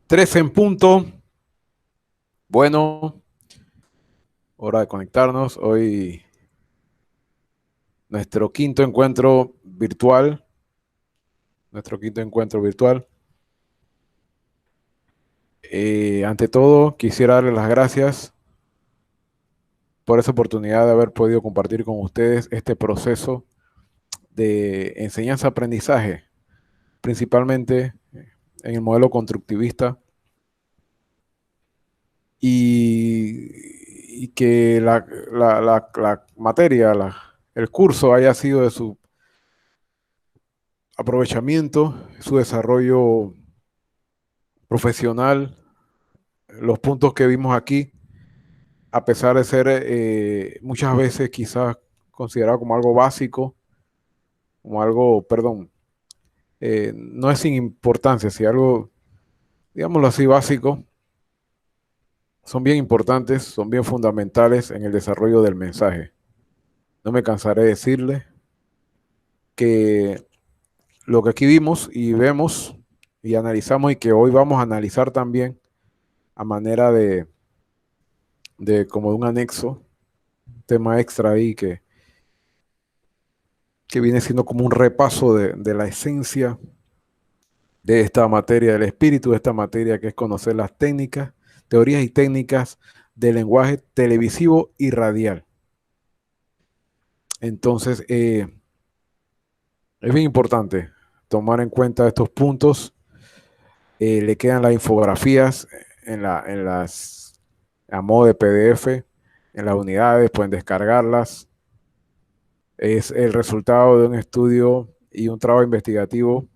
13 en punto. Bueno, hora de conectarnos. Hoy nuestro quinto encuentro virtual. Nuestro quinto encuentro virtual. Ante todo, quisiera darles las gracias por esa oportunidad de haber podido compartir con ustedes este proceso de enseñanza-aprendizaje, principalmente en el modelo constructivista, y que la materia, el curso haya sido de su aprovechamiento, su desarrollo profesional, los puntos que vimos aquí, a pesar de ser muchas veces quizás considerado como algo básico, como algo, perdón, no es sin importancia, si algo, digámoslo así, básico, son bien importantes, son bien fundamentales en el desarrollo del mensaje. No me cansaré de decirle que lo que aquí vimos y vemos y analizamos y que hoy vamos a analizar también a manera de como de un anexo, tema extra ahí que viene siendo como un repaso de la esencia de esta materia del espíritu, de esta materia que es conocer las técnicas, teorías y técnicas del lenguaje televisivo y radial. Entonces, es bien importante tomar en cuenta estos puntos. Le quedan las infografías en las, a modo de PDF, en las unidades, pueden descargarlas. Es el resultado de un estudio y un trabajo investigativo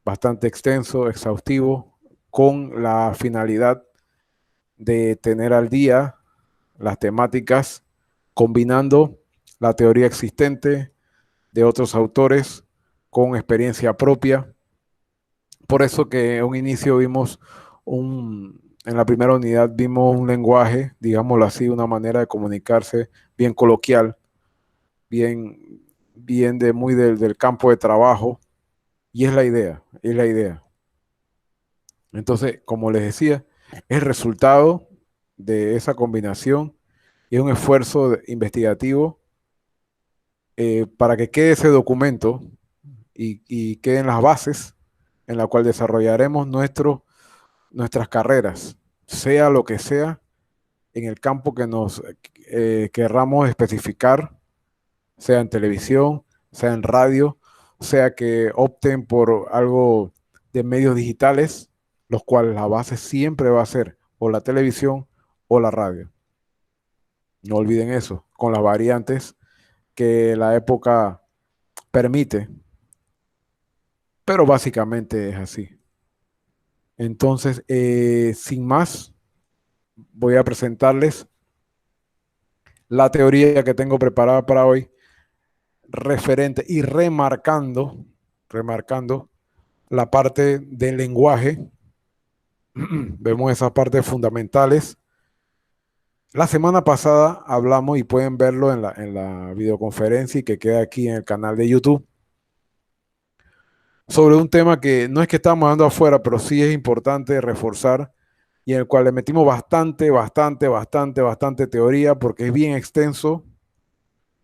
bastante extenso, exhaustivo, con la finalidad de tener al día las temáticas, combinando la teoría existente de otros autores con experiencia propia. Por eso que en un inicio vimos en la primera unidad vimos un lenguaje, digámoslo así, una manera de comunicarse bien coloquial, bien de muy del campo de trabajo, y es la idea, es la idea. Entonces, como les decía, es resultado de esa combinación y es un esfuerzo investigativo para que quede ese documento y queden las bases en la cual desarrollaremos nuestras carreras, sea lo que sea, en el campo que nos querramos especificar, sea en televisión, sea en radio, sea que opten por algo de medios digitales, los cuales la base siempre va a ser o la televisión o la radio. No olviden eso, con las variantes que la época permite, pero básicamente es así. Entonces, sin más, voy a presentarles la teoría que tengo preparada para hoy, referente y remarcando la parte del lenguaje. Vemos esas partes fundamentales. La semana pasada hablamos, y pueden verlo en la videoconferencia y que queda aquí en el canal de YouTube, sobre un tema que no es que estamos dando afuera, pero sí es importante reforzar y en el cual le metimos bastante teoría porque es bien extenso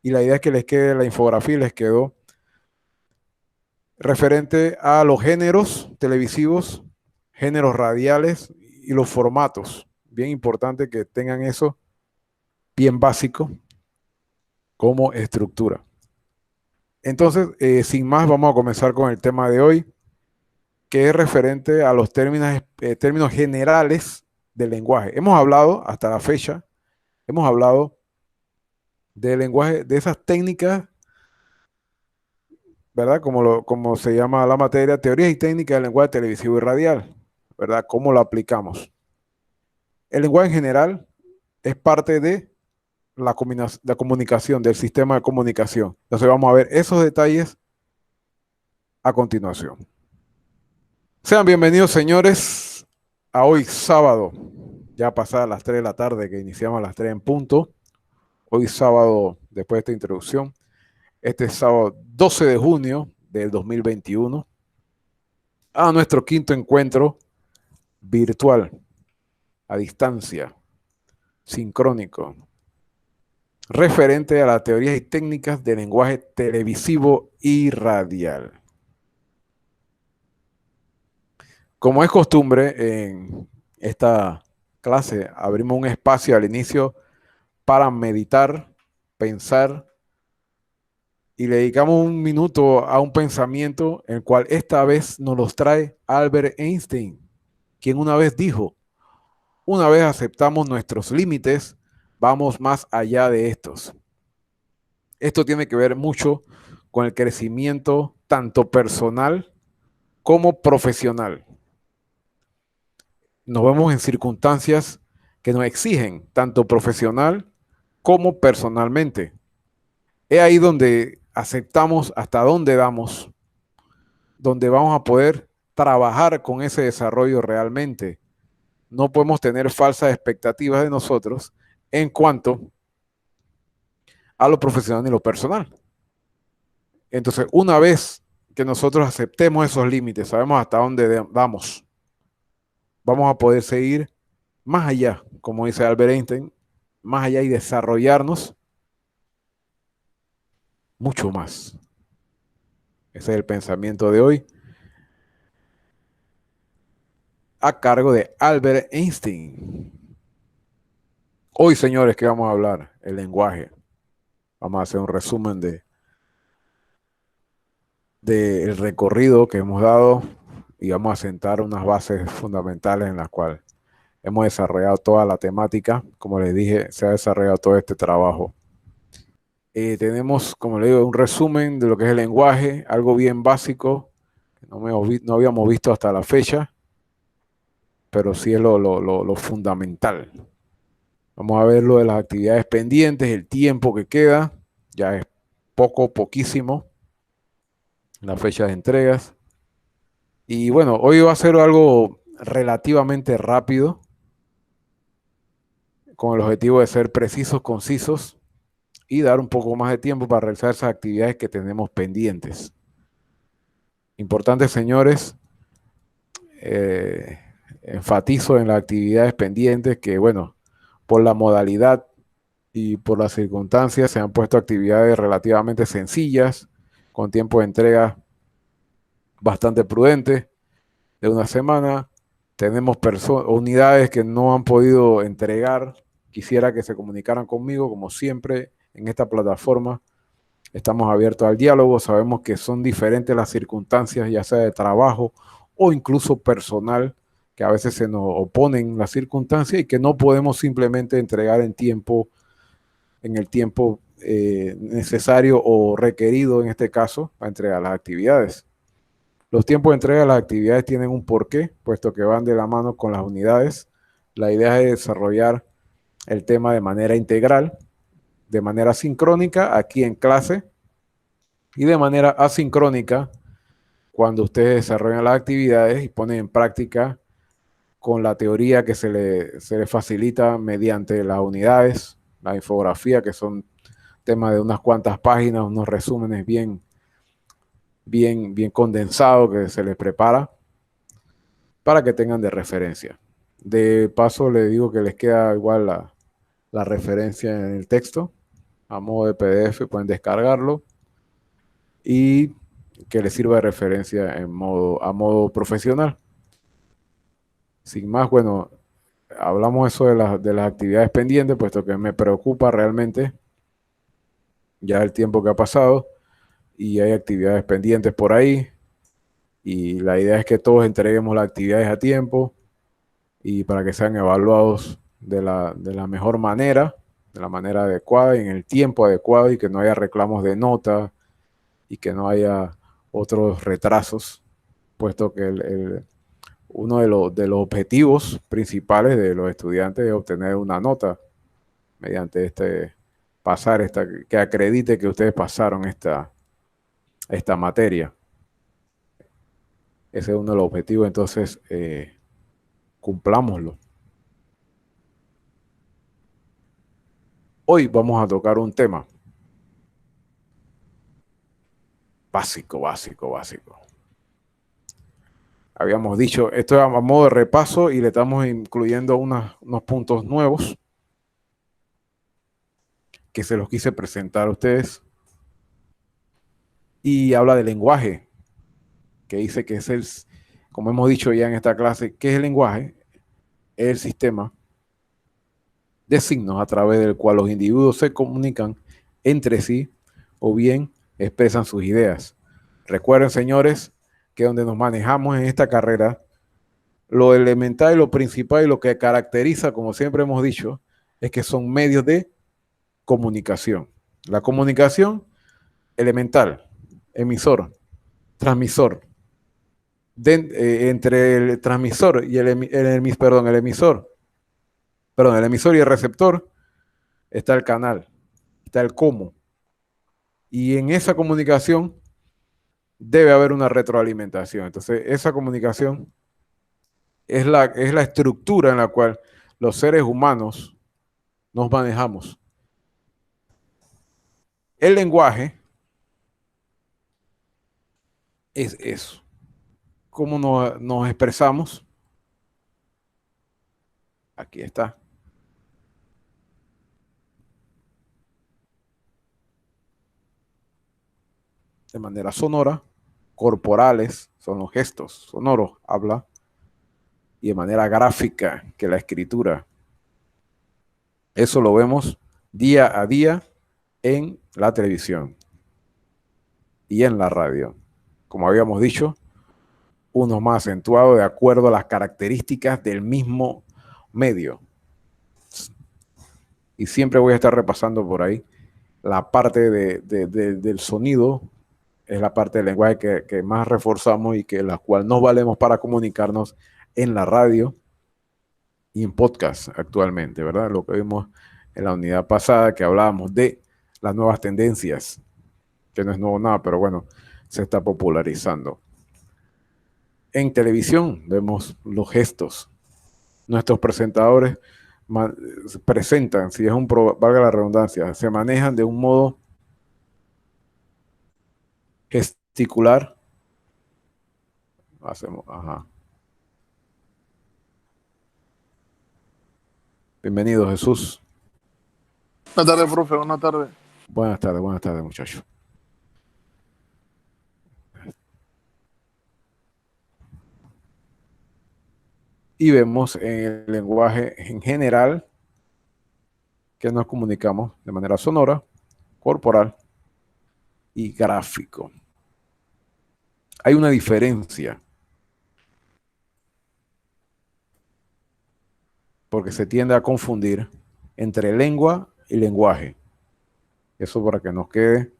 y la idea es que les quede la infografía y les quedó referente a los géneros televisivos, géneros radiales y los formatos. Bien importante que tengan eso bien básico como estructura. Entonces, sin más, vamos a comenzar con el tema de hoy, que es referente a los términos generales del lenguaje. Hemos hablado hasta la fecha, hemos hablado del lenguaje, de esas técnicas, ¿verdad? Como se llama la materia, teorías y técnicas del lenguaje televisivo y radial, ¿verdad? ¿Cómo lo aplicamos? El lenguaje en general es parte de la comunicación, del sistema de comunicación. Entonces vamos a ver esos detalles a continuación. Sean bienvenidos, señores, a hoy sábado, ya pasadas las 3 de la tarde, que iniciamos a las 3 en punto. Hoy sábado, después de esta introducción, este sábado 12 de junio del 2021, a nuestro quinto encuentro virtual, a distancia, sincrónico, referente a las teorías y técnicas de lenguaje televisivo y radial. Como es costumbre, en esta clase abrimos un espacio al inicio para meditar, pensar y le dedicamos un minuto a un pensamiento, el cual esta vez nos los trae Albert Einstein, quien una vez dijo: una vez aceptamos nuestros límites, vamos más allá de estos. Esto tiene que ver mucho con el crecimiento tanto personal como profesional. Nos vemos en circunstancias que nos exigen tanto profesional como personalmente. Es ahí donde aceptamos hasta dónde damos, donde vamos a poder trabajar con ese desarrollo realmente. No podemos tener falsas expectativas de nosotros en cuanto a lo profesional y lo personal. Entonces, una vez que nosotros aceptemos esos límites, sabemos hasta dónde vamos, vamos a poder seguir más allá, como dice Albert Einstein, más allá y desarrollarnos mucho más. Ese es el pensamiento de hoy, a cargo de Albert Einstein. Hoy, señores, ¿qué vamos a hablar? El lenguaje. Vamos a hacer un resumen del recorrido que hemos dado y vamos a sentar unas bases fundamentales en las cuales hemos desarrollado toda la temática. Como les dije, se ha desarrollado todo este trabajo. Tenemos, como les digo, un resumen de lo que es el lenguaje, algo bien básico, que no habíamos visto hasta la fecha, pero sí es lo fundamental. Vamos a ver lo de las actividades pendientes, el tiempo que queda, ya es poquísimo, la fecha de entregas. Y bueno, hoy va a ser algo relativamente rápido, con el objetivo de ser precisos, concisos y dar un poco más de tiempo para realizar esas actividades que tenemos pendientes. Importante, señores, enfatizo en las actividades pendientes que, bueno, por la modalidad y por las circunstancias se han puesto actividades relativamente sencillas, con tiempo de entrega bastante prudente, de una semana. Tenemos unidades que no han podido entregar. Quisiera que se comunicaran conmigo, como siempre, en esta plataforma. Estamos abiertos al diálogo. Sabemos que son diferentes las circunstancias, ya sea de trabajo o incluso personal, que a veces se nos oponen las circunstancias y que no podemos simplemente entregar en el tiempo necesario o requerido en este caso para entregar las actividades. Los tiempos de entrega de las actividades tienen un porqué, puesto que van de la mano con las unidades. La idea es desarrollar el tema de manera integral, de manera sincrónica aquí en clase y de manera asincrónica cuando ustedes desarrollan las actividades y ponen en práctica con la teoría que se le facilita mediante las unidades, la infografía, que son temas de unas cuantas páginas, unos resúmenes bien condensados que se les prepara para que tengan de referencia. De paso, les digo que les queda igual la referencia en el texto, a modo de PDF, pueden descargarlo y que les sirva de referencia a modo profesional. Sin más, bueno, hablamos eso de las actividades pendientes, puesto que me preocupa realmente ya el tiempo que ha pasado y hay actividades pendientes por ahí. Y la idea es que todos entreguemos las actividades a tiempo y para que sean evaluados de la mejor manera, de la manera adecuada y en el tiempo adecuado y que no haya reclamos de nota y que no haya otros retrasos, puesto que uno de los objetivos principales de los estudiantes es obtener una nota mediante que acredite que ustedes pasaron esta materia. Ese es uno de los objetivos, entonces cumplámoslo. Hoy vamos a tocar un tema básico. Habíamos dicho, esto es a modo de repaso y le estamos incluyendo unos puntos nuevos que se los quise presentar a ustedes. Y habla del lenguaje, que dice que es como hemos dicho ya en esta clase, ¿qué es el lenguaje? Es el sistema de signos a través del cual los individuos se comunican entre sí o bien expresan sus ideas. Recuerden, señores, que donde nos manejamos en esta carrera, lo elemental y lo principal y lo que caracteriza, como siempre hemos dicho, es que son medios de comunicación. La comunicación elemental, emisor, transmisor. Entre el transmisor y el emisor, perdón, el emisor y el receptor está el canal, está el cómo. Y en esa comunicación debe haber una retroalimentación. Entonces, esa comunicación es la estructura en la cual los seres humanos nos manejamos. El lenguaje es eso. ¿Cómo nos expresamos? Aquí está. De manera sonora, corporales, son los gestos sonoros, habla, y de manera gráfica, que la escritura. Eso lo vemos día a día en la televisión y en la radio. Como habíamos dicho, uno más acentuado de acuerdo a las características del mismo medio. Y siempre voy a estar repasando por ahí la parte del sonido, es la parte del lenguaje que más reforzamos y que la cual nos valemos para comunicarnos en la radio y en podcast actualmente, ¿verdad? Lo que vimos en la unidad pasada, que hablábamos de las nuevas tendencias, que no es nuevo nada, pero bueno, se está popularizando. En televisión vemos los gestos. Nuestros presentadores presentan, si es valga la redundancia, se manejan de un modo gesticular. Hacemos, ajá. Bienvenido, Jesús. Buenas tardes, profe. Buenas tardes. Buenas tardes, muchachos. Y vemos en el lenguaje en general que nos comunicamos de manera sonora, corporal y gráfico. Hay una diferencia, porque se tiende a confundir entre lengua y lenguaje. Eso para que nos quede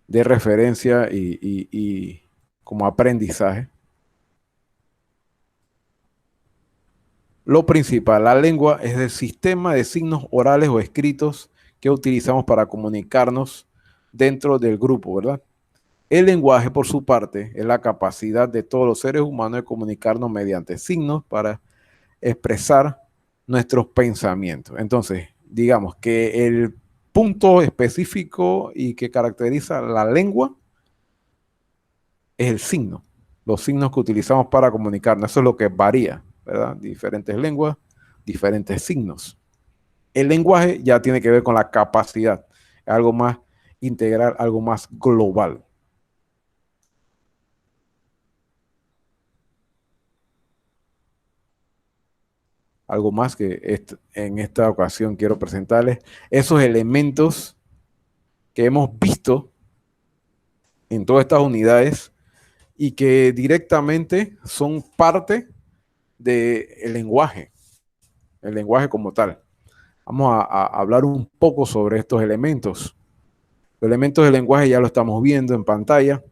de referencia y como aprendizaje. Lo principal, la lengua es el sistema de signos orales o escritos que utilizamos para comunicarnos dentro del grupo, ¿verdad? El lenguaje, por su parte, es la capacidad de todos los seres humanos de comunicarnos mediante signos para expresar nuestros pensamientos. Entonces, digamos que el punto específico y que caracteriza la lengua es el signo, los signos que utilizamos para comunicarnos. Eso es lo que varía, ¿verdad? Diferentes lenguas, diferentes signos. El lenguaje ya tiene que ver con la capacidad, algo más integral, algo más global. Algo más que en esta ocasión quiero presentarles esos elementos que hemos visto en todas estas unidades y que directamente son parte del lenguaje, el lenguaje como tal. Vamos a hablar un poco sobre estos elementos. Los elementos del lenguaje ya lo estamos viendo en pantalla.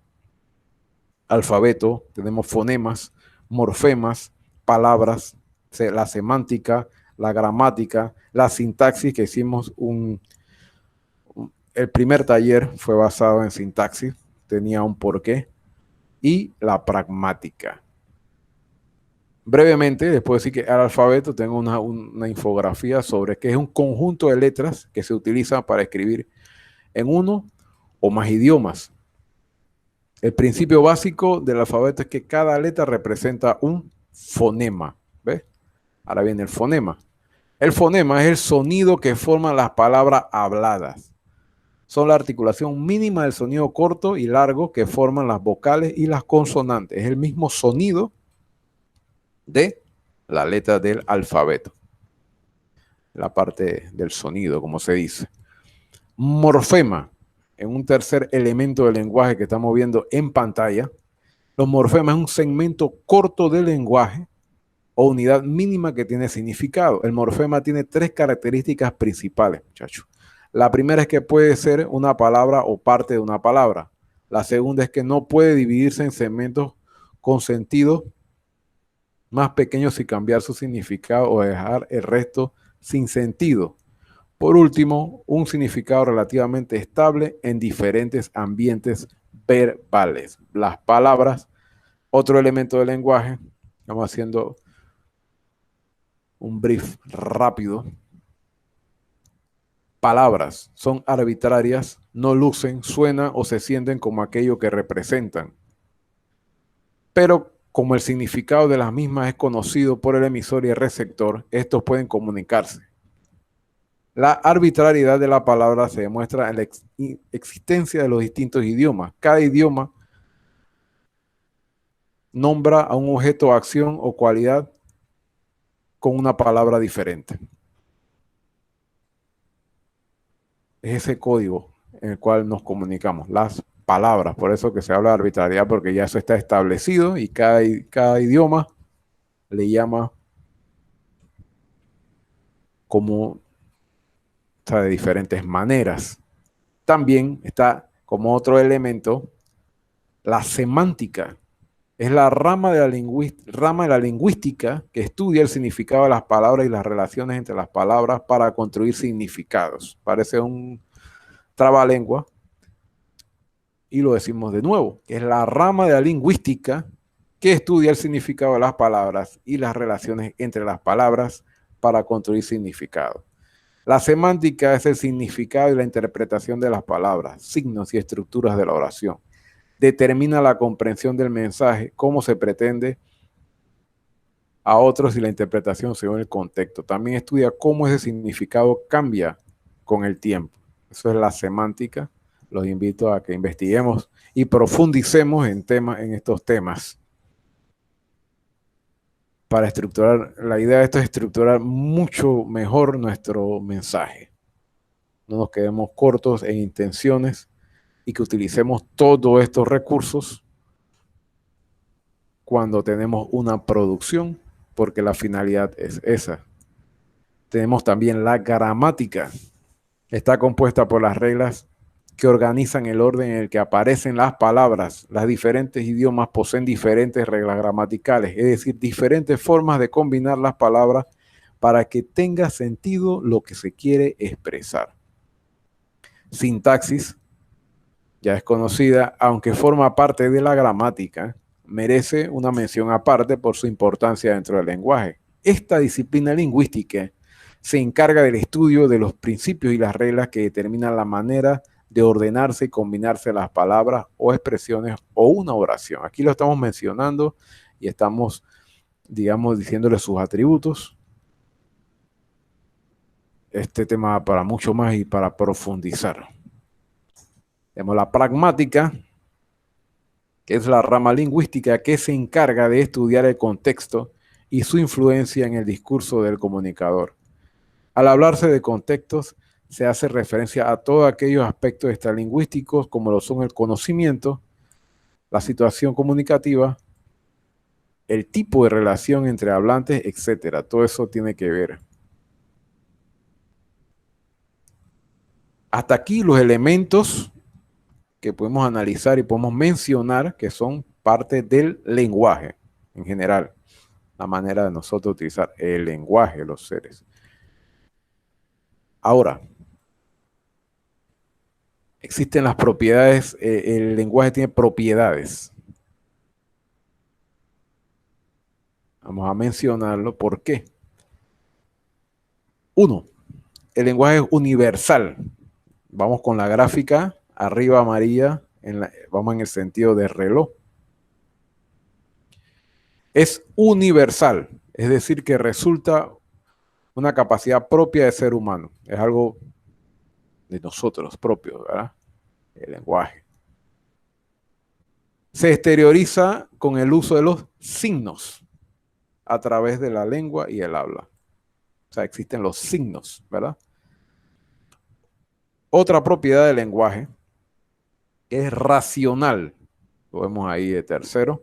Alfabeto, tenemos fonemas, morfemas, palabras, la semántica, la gramática, la sintaxis, que hicimos el primer taller fue basado en sintaxis, tenía un porqué, y la pragmática. Brevemente, les puedo decir que el alfabeto tengo una infografía sobre que es un conjunto de letras que se utilizan para escribir en uno o más idiomas. El principio básico del alfabeto es que cada letra representa un fonema. ¿Ves? Ahora viene el fonema. El fonema es el sonido que forman las palabras habladas. Son la articulación mínima del sonido corto y largo que forman las vocales y las consonantes. Es el mismo sonido de la letra del alfabeto. La parte del sonido, como se dice. Morfema, en un tercer elemento del lenguaje que estamos viendo en pantalla. Los morfemas es un segmento corto del lenguaje o unidad mínima que tiene significado. El morfema tiene tres características principales, muchachos. La primera es que puede ser una palabra o parte de una palabra. La segunda es que no puede dividirse en segmentos con sentido más pequeños y cambiar su significado o dejar el resto sin sentido. Por último, un significado relativamente estable en diferentes ambientes verbales. Las palabras, otro elemento del lenguaje, estamos haciendo un brief rápido. Palabras son arbitrarias, no lucen, suenan o se sienten como aquello que representan. Pero como el significado de las mismas es conocido por el emisor y el receptor, estos pueden comunicarse. La arbitrariedad de la palabra se demuestra en la existencia de los distintos idiomas. Cada idioma nombra a un objeto, acción o cualidad con una palabra diferente. Es ese código en el cual nos comunicamos, las palabras. Por eso que se habla de arbitrariedad, porque ya eso está establecido y cada idioma le llama como, o sea, de diferentes maneras. También está como otro elemento la semántica. Es la rama de la lingüística que estudia el significado de las palabras y las relaciones entre las palabras para construir significados. Parece un trabalengua. Y lo decimos de nuevo. Es la rama de la lingüística que estudia el significado de las palabras y las relaciones entre las palabras para construir significado. La semántica es el significado y la interpretación de las palabras, signos y estructuras de la oración. Determina la comprensión del mensaje, cómo se pretende a otros y la interpretación según el contexto. También estudia cómo ese significado cambia con el tiempo. Eso es la semántica. Los invito a que investiguemos y profundicemos en estos temas para estructurar. La idea de esto es estructurar mucho mejor nuestro mensaje. No nos quedemos cortos en intenciones y que utilicemos todos estos recursos cuando tenemos una producción, porque la finalidad es esa. Tenemos también la gramática. Está compuesta por las reglas que organizan el orden en el que aparecen las palabras. Los diferentes idiomas poseen diferentes reglas gramaticales, es decir, diferentes formas de combinar las palabras para que tenga sentido lo que se quiere expresar. Sintaxis, ya es conocida, aunque forma parte de la gramática, merece una mención aparte por su importancia dentro del lenguaje. Esta disciplina lingüística se encarga del estudio de los principios y las reglas que determinan la manera de ordenarse y combinarse las palabras o expresiones o una oración. Aquí lo estamos mencionando y estamos, digamos, diciéndole sus atributos. Este tema para mucho más y para profundizar. Tenemos la pragmática, que es la rama lingüística que se encarga de estudiar el contexto y su influencia en el discurso del comunicador. Al hablarse de contextos, se hace referencia a todos aquellos aspectos extralingüísticos como lo son el conocimiento, la situación comunicativa, el tipo de relación entre hablantes, etc. Todo eso tiene que ver. Hasta aquí los elementos que podemos analizar y podemos mencionar que son parte del lenguaje en general. La manera de nosotros utilizar el lenguaje de los seres. Ahora, existen las propiedades, el lenguaje tiene propiedades. Vamos a mencionarlo. ¿Por qué? Uno, el lenguaje es universal. Vamos con la gráfica, arriba amarilla, vamos en el sentido de reloj. Es universal, es decir, que resulta una capacidad propia de ser humano. Es algo de nosotros propios, ¿verdad? El lenguaje. Se exterioriza con el uso de los signos a través de la lengua y el habla. O sea, existen los signos, ¿verdad? Otra propiedad del lenguaje es racional. Lo vemos ahí de tercero.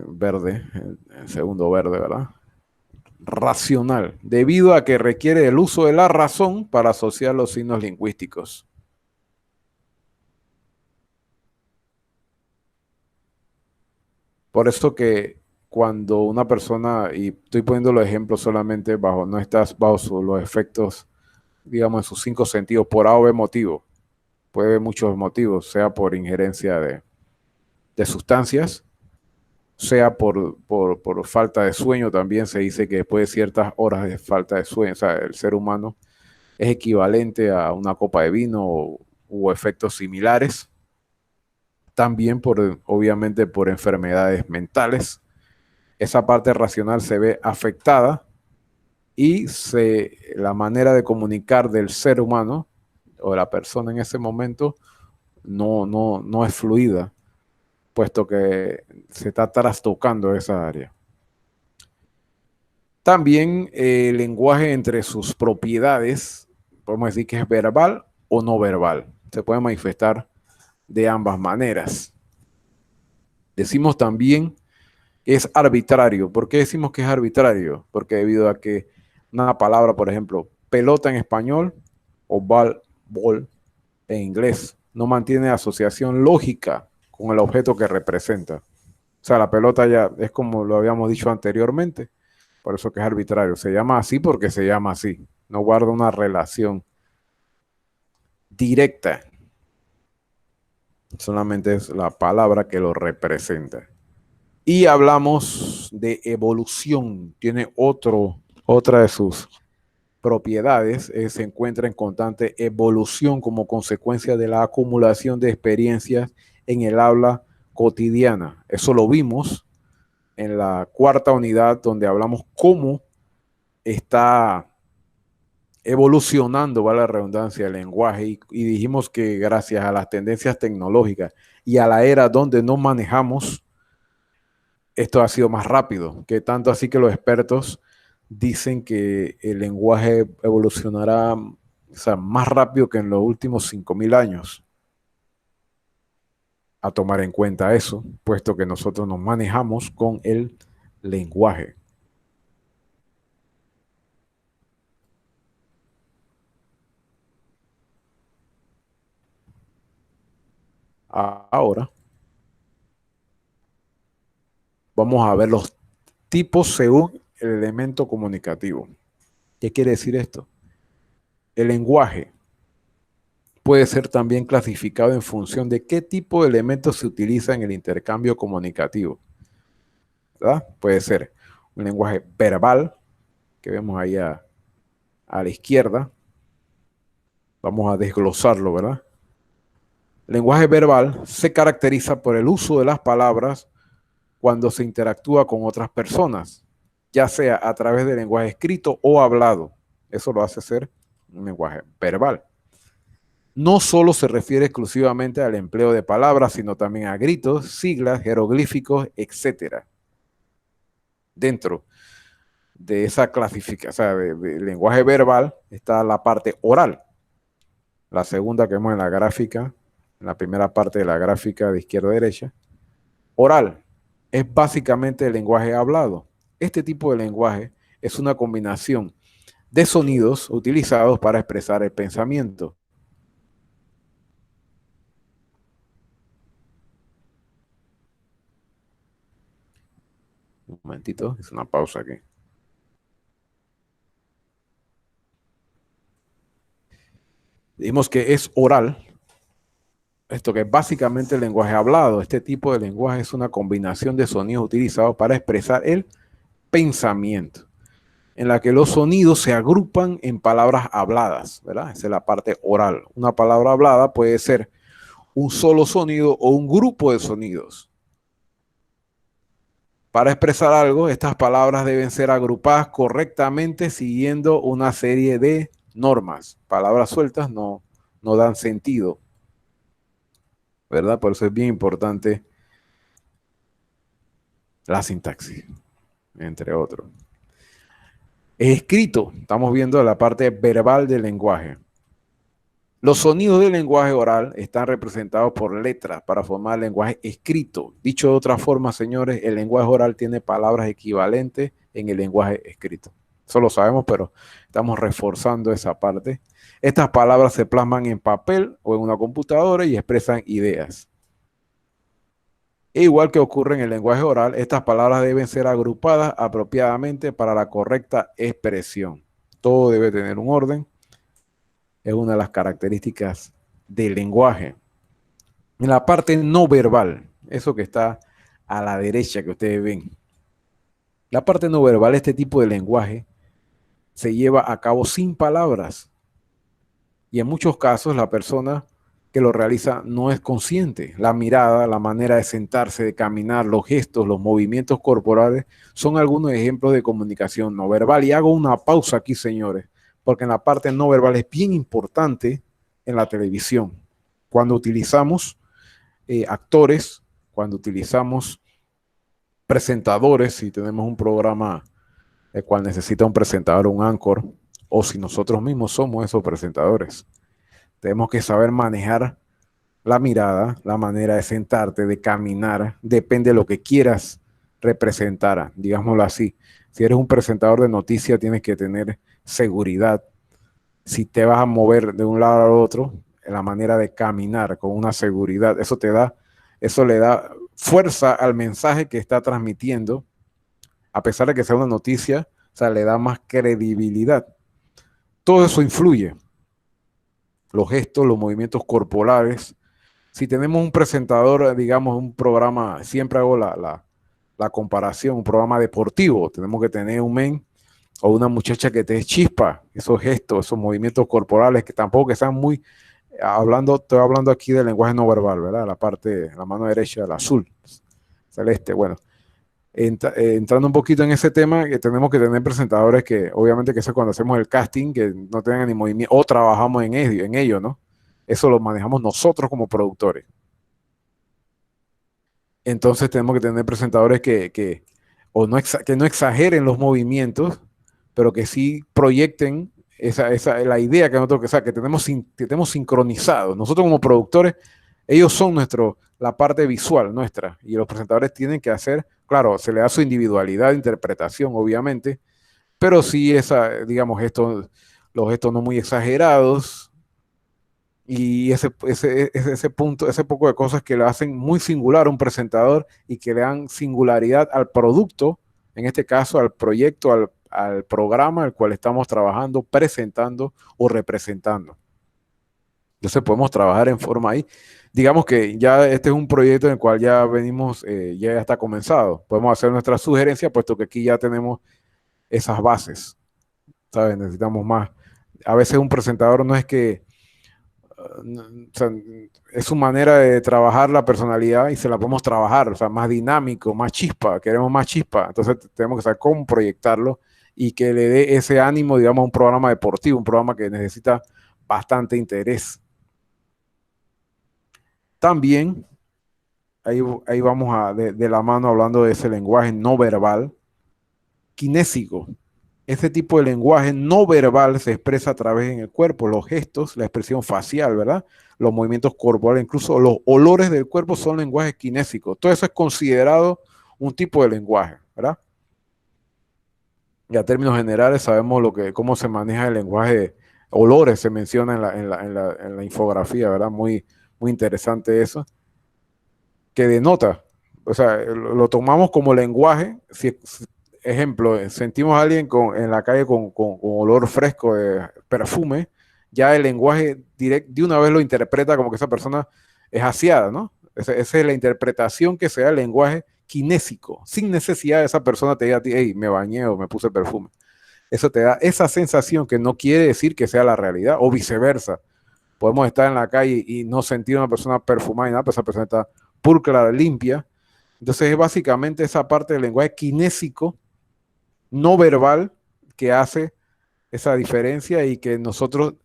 Verde, el segundo verde, ¿verdad? Racional, debido a que requiere el uso de la razón para asociar los signos lingüísticos. Por eso que cuando una persona, y estoy poniendo los ejemplos solamente bajo, no estás bajo los efectos, digamos, en sus 5 sentidos, por A o B motivo. Puede haber muchos motivos, sea por injerencia de sustancias, sea por falta de sueño. También se dice que después de ciertas horas de falta de sueño, o sea, el ser humano es equivalente a una copa de vino o efectos similares. También obviamente por enfermedades mentales. Esa parte racional se ve afectada y la manera de comunicar del ser humano o de la persona en ese momento no es fluida, puesto que se está trastocando esa área. También el lenguaje, entre sus propiedades, podemos decir que es verbal o no verbal. Se puede manifestar de ambas maneras. Decimos también que es arbitrario. ¿Por qué decimos que es arbitrario? Porque debido a que una palabra, por ejemplo, pelota en español o ball en inglés, no mantiene asociación lógica con el objeto que representa. O sea, la pelota ya es como lo habíamos dicho anteriormente, por eso que es arbitrario. Se llama así porque se llama así. No guarda una relación directa. Solamente es la palabra que lo representa. Y hablamos de evolución. Tiene otra de sus propiedades. Se encuentra en constante evolución como consecuencia de la acumulación de experiencias en el habla cotidiana. Eso lo vimos en la 4ª unidad, donde hablamos cómo está evolucionando, vale la redundancia, el lenguaje, y dijimos que gracias a las tendencias tecnológicas y a la era donde nos manejamos, esto ha sido más rápido, que tanto así que los expertos dicen que el lenguaje evolucionará, o sea, más rápido que en los últimos 5.000 años. A tomar en cuenta eso, puesto que nosotros nos manejamos con el lenguaje. Ahora vamos a ver los tipos según el elemento comunicativo. ¿Qué quiere decir esto? El lenguaje puede ser también clasificado en función de qué tipo de elementos se utiliza en el intercambio comunicativo, ¿verdad? Puede ser un lenguaje verbal, que vemos ahí a la izquierda. Vamos a desglosarlo, ¿verdad? El lenguaje verbal se caracteriza por el uso de las palabras cuando se interactúa con otras personas, ya sea a través del lenguaje escrito o hablado. Eso lo hace ser un lenguaje verbal. No solo se refiere exclusivamente al empleo de palabras, sino también a gritos, siglas, jeroglíficos, etc. Dentro de esa clasificación, o sea, de lenguaje verbal, está la parte oral. La segunda que vemos en la gráfica, en la primera parte de la gráfica de izquierda a derecha. Oral es básicamente el lenguaje hablado. Este tipo de lenguaje es una combinación de sonidos utilizados para expresar el pensamiento. Un momentito, es una pausa aquí. Dijimos que es oral, esto que es básicamente el lenguaje hablado. Este tipo de lenguaje es una combinación de sonidos utilizados para expresar el pensamiento. en la que los sonidos se agrupan en palabras habladas, ¿verdad? Esa es la parte oral. Una palabra hablada puede ser un solo sonido o un grupo de sonidos. Para expresar algo, estas palabras deben ser agrupadas correctamente siguiendo una serie de normas. Palabras sueltas no dan sentido, ¿verdad? Por eso es bien importante la sintaxis, entre otros. Escrito, estamos viendo la parte verbal del lenguaje. Los sonidos del lenguaje oral están representados por letras para formar el lenguaje escrito. Dicho de otra forma, señores, el lenguaje oral tiene palabras equivalentes en el lenguaje escrito. Eso lo sabemos, pero estamos reforzando esa parte. Estas palabras se plasman en papel o en una computadora y expresan ideas. E igual que ocurre en el lenguaje oral, estas palabras deben ser agrupadas apropiadamente para la correcta expresión. Todo debe tener un orden. Es una de las características del lenguaje. En la parte no verbal, eso que está a la derecha que ustedes ven. La parte no verbal, este tipo de lenguaje, se lleva a cabo sin palabras. Y en muchos casos la persona que lo realiza no es consciente. La mirada, la manera de sentarse, de caminar, los gestos, los movimientos corporales son algunos ejemplos de comunicación no verbal. Y hago una pausa aquí, señores, porque en la parte no verbal es bien importante en la televisión. Cuando utilizamos actores, cuando utilizamos presentadores, si tenemos un programa el cual necesita un presentador, un anchor, o si nosotros mismos somos esos presentadores, tenemos que saber manejar la mirada, la manera de sentarte, de caminar, depende de lo que quieras representar, digámoslo así. Si eres un presentador de noticias, tienes que tener seguridad. Si te vas a mover de un lado al otro, la manera de caminar con una seguridad, eso le da fuerza al mensaje que está transmitiendo, a pesar de que sea una noticia, o sea, le da más credibilidad. Todo eso influye. Los gestos, los movimientos corporales. Si tenemos un presentador, digamos, un programa, siempre hago la comparación, un programa deportivo, tenemos que tener un men o una muchacha que te chispa, esos gestos, esos movimientos corporales, que tampoco que sean muy, estoy hablando aquí del lenguaje no verbal, ¿verdad? La parte, la mano derecha, el azul, celeste, bueno. Entrando un poquito en ese tema, que tenemos que tener presentadores que, obviamente, que eso cuando hacemos el casting, que no tengan ni movimiento, o trabajamos en ello, ¿no? Eso lo manejamos nosotros como productores. Entonces tenemos que tener presentadores que no exageren los movimientos, pero que sí proyecten la idea que nosotros, o sea, que tenemos sincronizado. Nosotros como productores, ellos son la parte visual nuestra, y los presentadores tienen que hacer, claro, se le da su individualidad de interpretación, obviamente, pero sí digamos, los gestos no muy exagerados, y ese punto, ese poco de cosas que le hacen muy singular a un presentador y que le dan singularidad al producto, en este caso al proyecto, al programa al cual estamos trabajando, presentando o representando. Entonces podemos trabajar en forma ahí. Digamos que ya este es un proyecto en el cual ya venimos, ya está comenzado. Podemos hacer nuestra sugerencia, puesto que aquí ya tenemos esas bases, ¿sabes? Necesitamos más. A veces un presentador no es que o sea, es su manera de trabajar la personalidad y se la podemos trabajar, o sea, más dinámico, más chispa, queremos más chispa, entonces tenemos que saber cómo proyectarlo y que le dé ese ánimo, digamos, a un programa deportivo, un programa que necesita bastante interés. También, ahí vamos de la mano hablando de ese lenguaje no verbal, kinésico. Este tipo de lenguaje no verbal se expresa a través en el cuerpo, los gestos, la expresión facial, ¿verdad? Los movimientos corporales, incluso los olores del cuerpo son lenguajes kinésicos. Todo eso es considerado un tipo de lenguaje, ¿verdad? Y a términos generales sabemos cómo se maneja el lenguaje. Olores se menciona en la infografía, ¿verdad? Muy, muy interesante eso. Que denota, o sea, lo tomamos como lenguaje. Ejemplo, sentimos a alguien en la calle con olor fresco de perfume, ya el lenguaje directo de una vez lo interpreta como que esa persona es aseada, ¿no? Esa es la interpretación que se da del lenguaje kinésico, sin necesidad de esa persona te diga a ti, hey, me bañé o me puse perfume. Eso te da esa sensación que no quiere decir que sea la realidad, o viceversa. Podemos estar en la calle y no sentir una persona perfumada y nada, pero esa persona está pulcra, limpia. Entonces es básicamente esa parte del lenguaje kinésico, no verbal, que hace esa diferencia y que nosotros,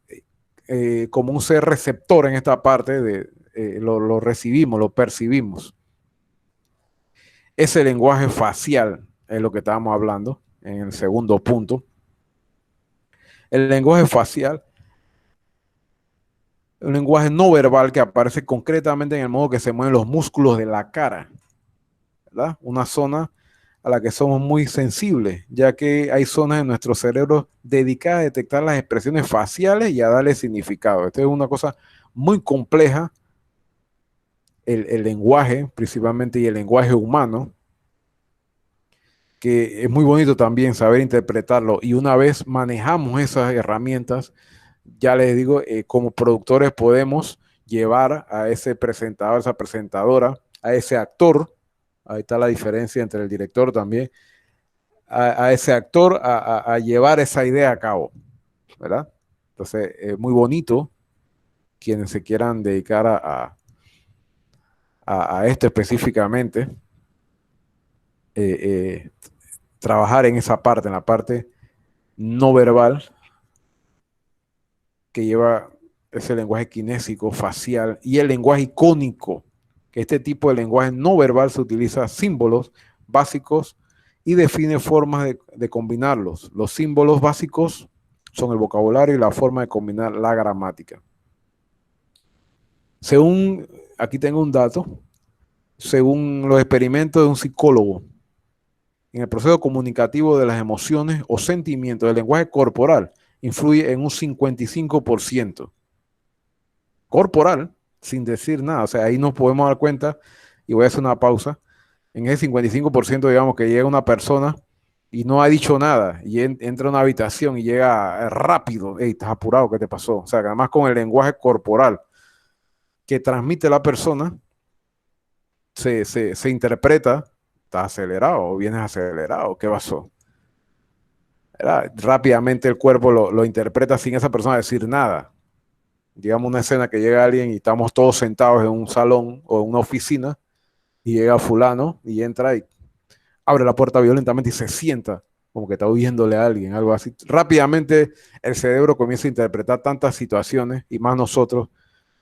como un ser receptor en esta parte, lo recibimos, lo percibimos. Ese lenguaje facial es lo que estábamos hablando en el segundo punto. El lenguaje facial, un lenguaje no verbal que aparece concretamente en el modo que se mueven los músculos de la cara, ¿verdad? Una zona a la que somos muy sensibles, ya que hay zonas en nuestro cerebro dedicadas a detectar las expresiones faciales y a darle significado. Esto es una cosa muy compleja, el lenguaje principalmente y el lenguaje humano, que es muy bonito también saber interpretarlo. Y una vez manejamos esas herramientas, ya les digo, como productores podemos llevar a ese presentador, esa presentadora, a ese actor, ahí está la diferencia entre el director también, a ese actor a llevar esa idea a cabo, ¿verdad? Entonces, es muy bonito quienes se quieran dedicar a esto específicamente, eh, eh, trabajar en esa parte, en la parte no verbal, que lleva ese lenguaje kinésico, facial y el lenguaje icónico, que este tipo de lenguaje no verbal se utiliza símbolos básicos y define formas de combinarlos. Los símbolos básicos son el vocabulario y la forma de combinar la gramática. Según, aquí tengo un dato, según los experimentos de un psicólogo, en el proceso comunicativo de las emociones o sentimientos, el lenguaje corporal influye en un 55% corporal, sin decir nada. O sea, ahí nos podemos dar cuenta, y voy a hacer una pausa, en ese 55%, digamos, que llega una persona y no ha dicho nada, y entra a una habitación y llega rápido, hey, estás apurado, ¿qué te pasó? O sea, que además con el lenguaje corporal que transmite la persona, se interpreta, estás acelerado o vienes acelerado, ¿qué pasó? ¿Verdad? Rápidamente el cuerpo lo interpreta sin esa persona decir nada. Digamos una escena que llega alguien y estamos todos sentados en un salón o en una oficina y llega fulano y entra y abre la puerta violentamente y se sienta como que está huyéndole a alguien, algo así. Rápidamente el cerebro comienza a interpretar tantas situaciones y más nosotros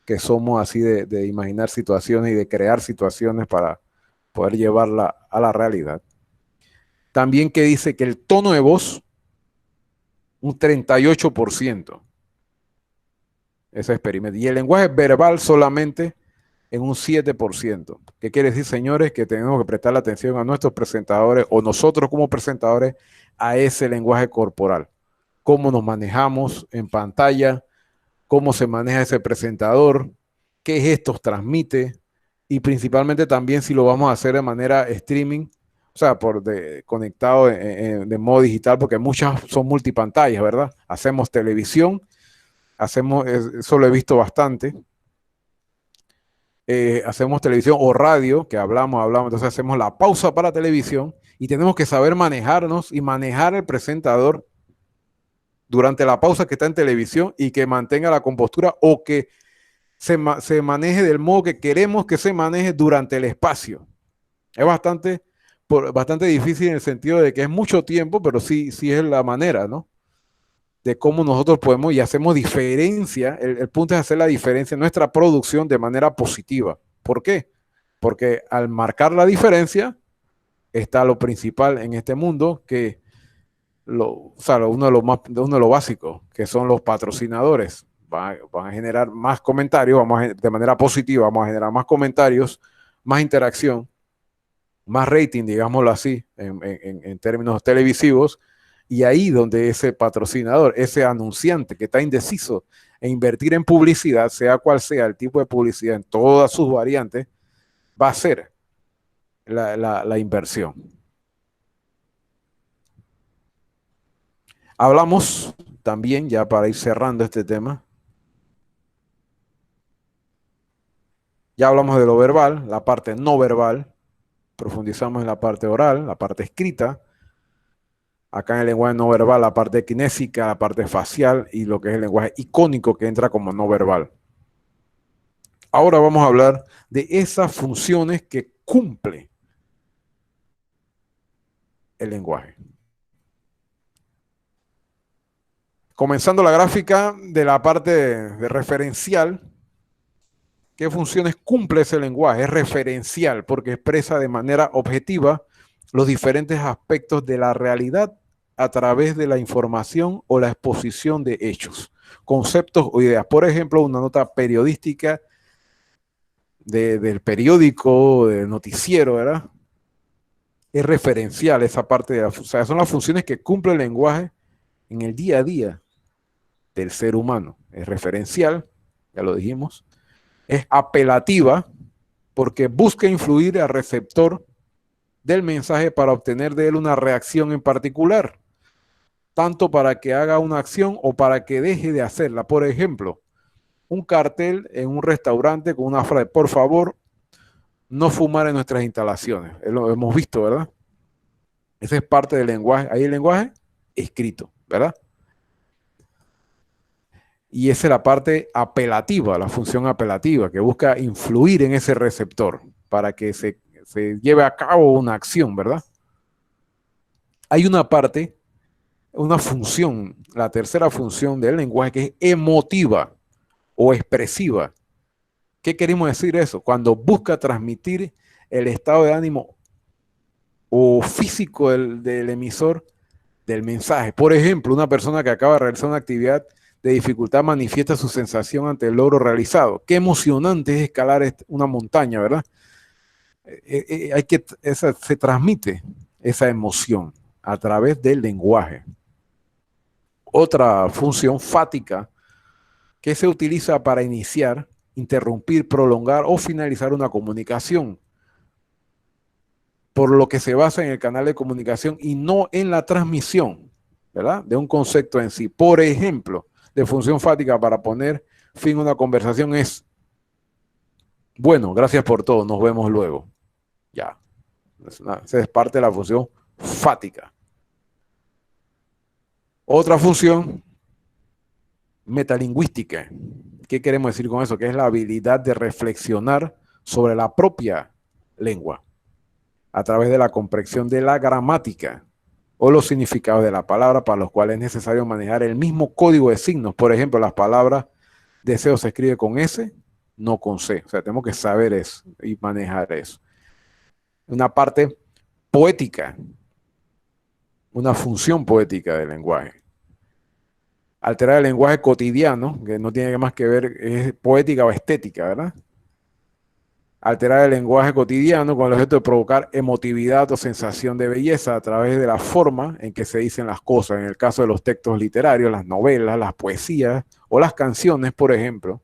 que somos así de imaginar situaciones y de crear situaciones para poder llevarla a la realidad. También que dice que el tono de voz, un 38%, ese experimento. Y el lenguaje verbal solamente en un 7%. ¿Qué quiere decir, señores? Que tenemos que prestar atención a nuestros presentadores o nosotros como presentadores a ese lenguaje corporal. Cómo nos manejamos en pantalla, cómo se maneja ese presentador, qué gestos transmite y principalmente también si lo vamos a hacer de manera streaming, o sea, conectado de modo digital, porque muchas son multipantallas, ¿verdad? Hacemos televisión, eso lo he visto bastante, hacemos televisión o radio, que hablamos, entonces hacemos la pausa para televisión y tenemos que saber manejarnos y manejar el presentador durante la pausa que está en televisión y que mantenga la compostura o que se maneje del modo que queremos que se maneje durante el espacio. Es bastante difícil en el sentido de que es mucho tiempo, pero sí es la manera, ¿no? De cómo nosotros podemos y hacemos diferencia. El punto es hacer la diferencia en nuestra producción de manera positiva. ¿Por qué? Porque al marcar la diferencia está lo principal en este mundo, que o sea, uno de los básicos, que son los patrocinadores. Van a generar más comentarios, de manera positiva, vamos a generar más comentarios, más interacción, más rating, digámoslo así, en términos televisivos, y ahí donde ese patrocinador, ese anunciante que está indeciso en invertir en publicidad, sea cual sea el tipo de publicidad en todas sus variantes, va a ser la inversión. Hablamos también, ya para ir cerrando este tema, ya hablamos de lo verbal, la parte no verbal, profundizamos en la parte oral, la parte escrita, Acá en el lenguaje no verbal, la parte kinésica, la parte facial y lo que es el lenguaje icónico que entra como no verbal. Ahora vamos a hablar de esas funciones que cumple el lenguaje. Comenzando la gráfica de la parte de referencial, ¿qué funciones cumple ese lenguaje? Es referencial porque expresa de manera objetiva los diferentes aspectos de la realidad a través de la información o la exposición de hechos, conceptos o ideas. Por ejemplo, una nota periodística del periódico, del noticiero, ¿verdad? Es referencial esa parte de o sea, son las funciones que cumple el lenguaje en el día a día del ser humano. Es referencial, ya lo dijimos. Es apelativa porque busca influir al receptor del mensaje para obtener de él una reacción en particular, tanto para que haga una acción o para que deje de hacerla. Por ejemplo, un cartel en un restaurante con una frase, por favor, no fumar en nuestras instalaciones. Lo hemos visto, ¿verdad? Esa es parte del lenguaje. Ahí el lenguaje escrito, ¿verdad? Y esa es la parte apelativa, la función apelativa, que busca influir en ese receptor para que se lleve a cabo una acción, ¿verdad? Hay una parte, una función, la tercera función del lenguaje que es emotiva o expresiva. ¿Qué queremos decir eso? Cuando busca transmitir el estado de ánimo o físico del emisor del mensaje. Por ejemplo, una persona que acaba de realizar una actividad de dificultad manifiesta su sensación ante el logro realizado. Qué emocionante es escalar una montaña, ¿verdad? Se transmite esa emoción a través del lenguaje. Otra función fática que se utiliza para iniciar, interrumpir, prolongar o finalizar una comunicación, por lo que se basa en el canal de comunicación y no en la transmisión, ¿verdad? De un concepto en sí. Por ejemplo, de función fática para poner fin a una conversación es, bueno, gracias por todo, nos vemos luego. Ya. Esa es parte de la función fática. Otra función metalingüística. ¿Qué queremos decir con eso? Que es la habilidad de reflexionar sobre la propia lengua a través de la comprensión de la gramática o los significados de la palabra, para los cuales es necesario manejar el mismo código de signos. Por ejemplo, las palabras deseo se escribe con S, no con C. O sea, tenemos que saber eso y manejar eso. Una parte poética, una función poética del lenguaje. Alterar el lenguaje cotidiano, que no tiene más que ver, es poética o estética, ¿verdad? Alterar el lenguaje cotidiano con el objeto de provocar emotividad o sensación de belleza a través de la forma en que se dicen las cosas. En el caso de los textos literarios, las novelas, las poesías o las canciones, por ejemplo,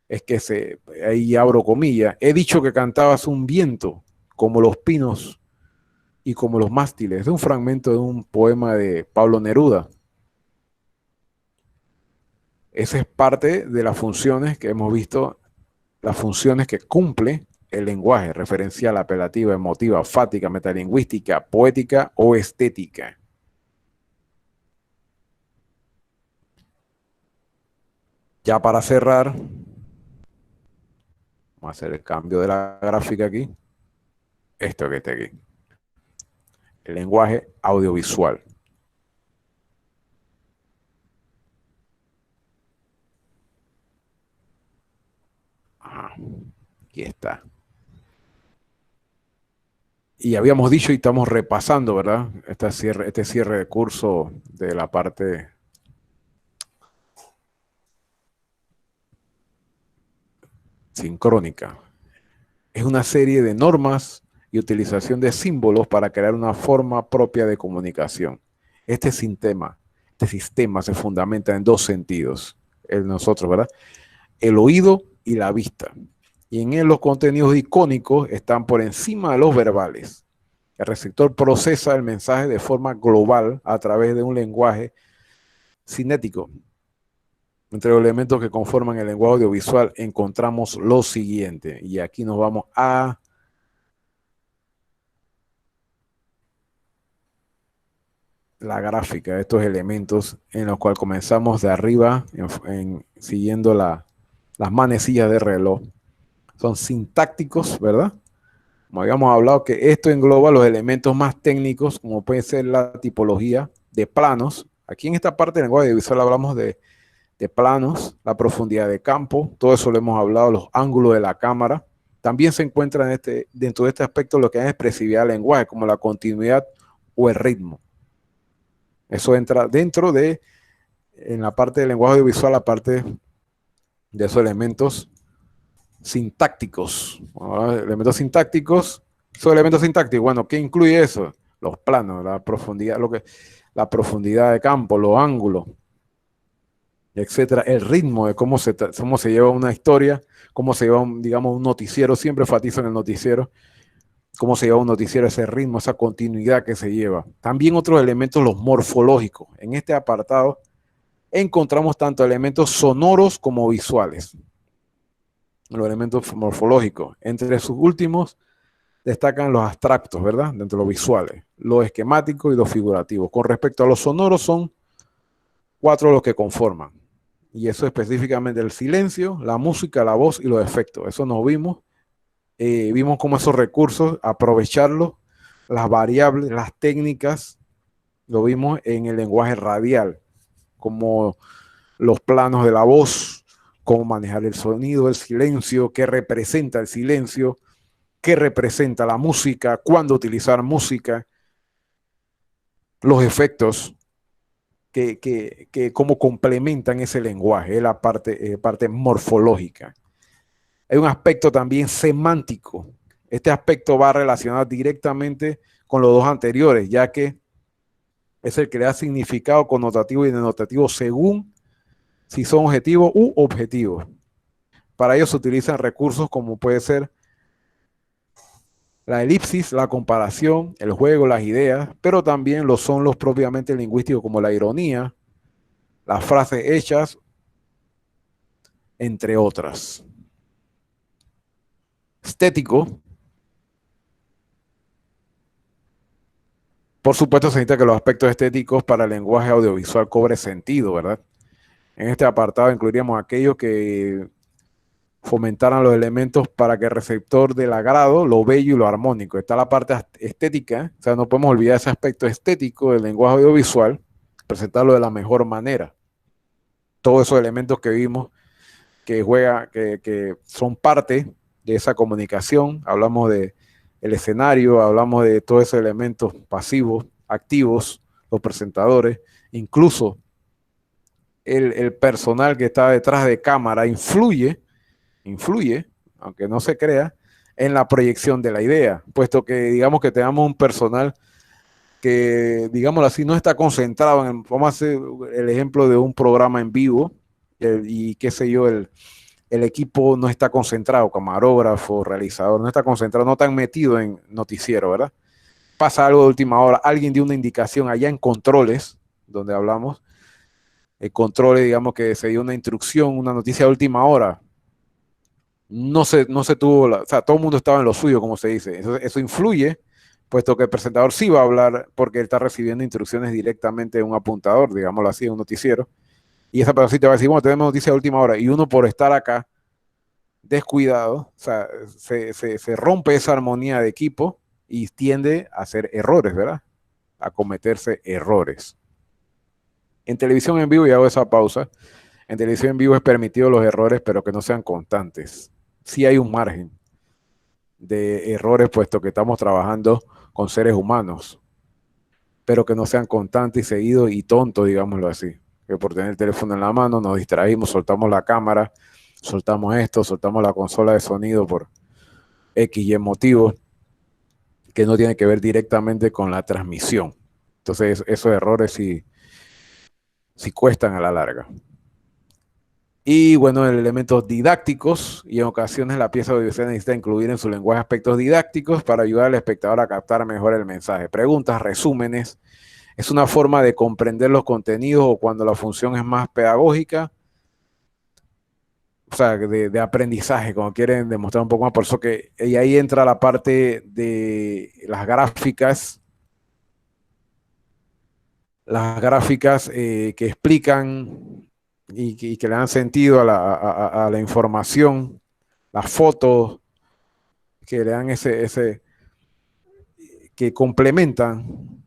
es que ahí abro comillas, he dicho que cantabas un viento como los pinos y como los mástiles. Es un fragmento de un poema de Pablo Neruda. Esa es parte de las funciones que hemos visto, las funciones que cumple el lenguaje: referencial, apelativa, emotiva, fática, metalingüística, poética o estética. Ya para cerrar, vamos a hacer el cambio de la gráfica aquí. Esto que está aquí. El lenguaje audiovisual. Aquí está. Y habíamos dicho y estamos repasando, ¿verdad? Este cierre de curso de la parte sincrónica. Es una serie de normas y utilización de símbolos para crear una forma propia de comunicación. Este sistema se fundamenta en dos sentidos, en nosotros, ¿verdad? El oído y la vista. Y en él los contenidos icónicos están por encima de los verbales. El receptor procesa el mensaje de forma global a través de un lenguaje cinético. Entre los elementos que conforman el lenguaje audiovisual encontramos lo siguiente. Y aquí nos vamos a la gráfica de estos elementos en los cuales comenzamos de arriba siguiendo las manecillas de reloj. Son sintácticos, ¿verdad? Como habíamos hablado, que esto engloba los elementos más técnicos, como puede ser la tipología de planos. Aquí en esta parte del lenguaje audiovisual hablamos de planos, la profundidad de campo, todo eso lo hemos hablado, los ángulos de la cámara. También se encuentra dentro de este aspecto lo que es expresividad del lenguaje, como la continuidad o el ritmo. Eso entra dentro en la parte del lenguaje audiovisual, la parte de esos elementos sintácticos. Elementos sintácticos, esos elementos sintácticos, bueno, ¿qué incluye eso? Los planos, la profundidad, la profundidad de campo, los ángulos, etcétera, el ritmo de cómo se lleva una historia, cómo se lleva, digamos, un noticiero, siempre enfatizo en el noticiero, cómo se lleva un noticiero, ese ritmo, esa continuidad que se lleva. También otros elementos, los morfológicos. En este apartado encontramos tanto elementos sonoros como visuales. Los elementos morfológicos. Entre sus últimos destacan los abstractos, ¿verdad? Dentro de los visuales, los esquemáticos y los figurativos. Con respecto a los sonoros, son 4 los que conforman. Y eso específicamente el silencio, la música, la voz y los efectos. Eso nos vimos. Vimos cómo esos recursos, aprovecharlos, las variables, las técnicas, lo vimos en el lenguaje radial, como los planos de la voz, cómo manejar el sonido, el silencio, qué representa el silencio, qué representa la música, cuándo utilizar música, los efectos, que cómo complementan ese lenguaje, la parte morfológica. Hay un aspecto también semántico. Este aspecto va relacionado directamente con los dos anteriores, ya que es el que le da significado connotativo y denotativo según si son objetivos u objetivos. Para ello se utilizan recursos como puede ser la elipsis, la comparación, el juego, las ideas, pero también lo son los propiamente lingüísticos como la ironía, las frases hechas, entre otras. Estético. Por supuesto, se necesita que los aspectos estéticos para el lenguaje audiovisual cobre sentido, ¿verdad? En este apartado incluiríamos aquellos que fomentaran los elementos para que el receptor del agrado, lo bello y lo armónico. Está la parte estética, o sea, no podemos olvidar ese aspecto estético del lenguaje audiovisual, presentarlo de la mejor manera. Todos esos elementos que vimos que son parte de esa comunicación, hablamos de el escenario, hablamos de todos esos elementos pasivos, activos, los presentadores, incluso el personal que está detrás de cámara influye, aunque no se crea, en la proyección de la idea, puesto que digamos que tengamos un personal que, digámoslo así, no está concentrado vamos a hacer el ejemplo de un programa en vivo, y qué sé yo, el equipo no está concentrado, camarógrafo, realizador, no está concentrado, no están metido en noticiero, ¿verdad? Pasa algo de última hora, alguien dio una indicación allá en controles, donde hablamos, el control, digamos que se dio una instrucción, una noticia de última hora, no se tuvo, o sea, todo el mundo estaba en lo suyo, como se dice. Eso influye, puesto que el presentador sí va a hablar porque él está recibiendo instrucciones directamente de un apuntador, digámoslo así, un noticiero, y esa persona sí te va a decir, bueno, tenemos noticia de última hora, y uno por estar acá descuidado, o sea, se rompe esa armonía de equipo y tiende a hacer errores, ¿verdad? A cometerse errores. En televisión en vivo, y hago esa pausa, en televisión en vivo es permitido los errores, pero que no sean constantes. Sí hay un margen de errores, puesto que estamos trabajando con seres humanos, pero que no sean constantes y seguidos y tontos, digámoslo así. Que por tener el teléfono en la mano nos distraímos, soltamos la cámara, soltamos esto, soltamos la consola de sonido por X y motivo que no tiene que ver directamente con la transmisión. Entonces, esos errores sí cuestan a la larga. Y bueno, elementos didácticos, y en ocasiones la pieza audiovisual necesita incluir en su lenguaje aspectos didácticos para ayudar al espectador a captar mejor el mensaje. Preguntas, resúmenes, es una forma de comprender los contenidos o cuando la función es más pedagógica, o sea, de aprendizaje, como quieren demostrar un poco más. Por eso que y ahí entra la parte de las gráficas las gráficas que explican y que le dan sentido a la información, las fotos que le dan que complementan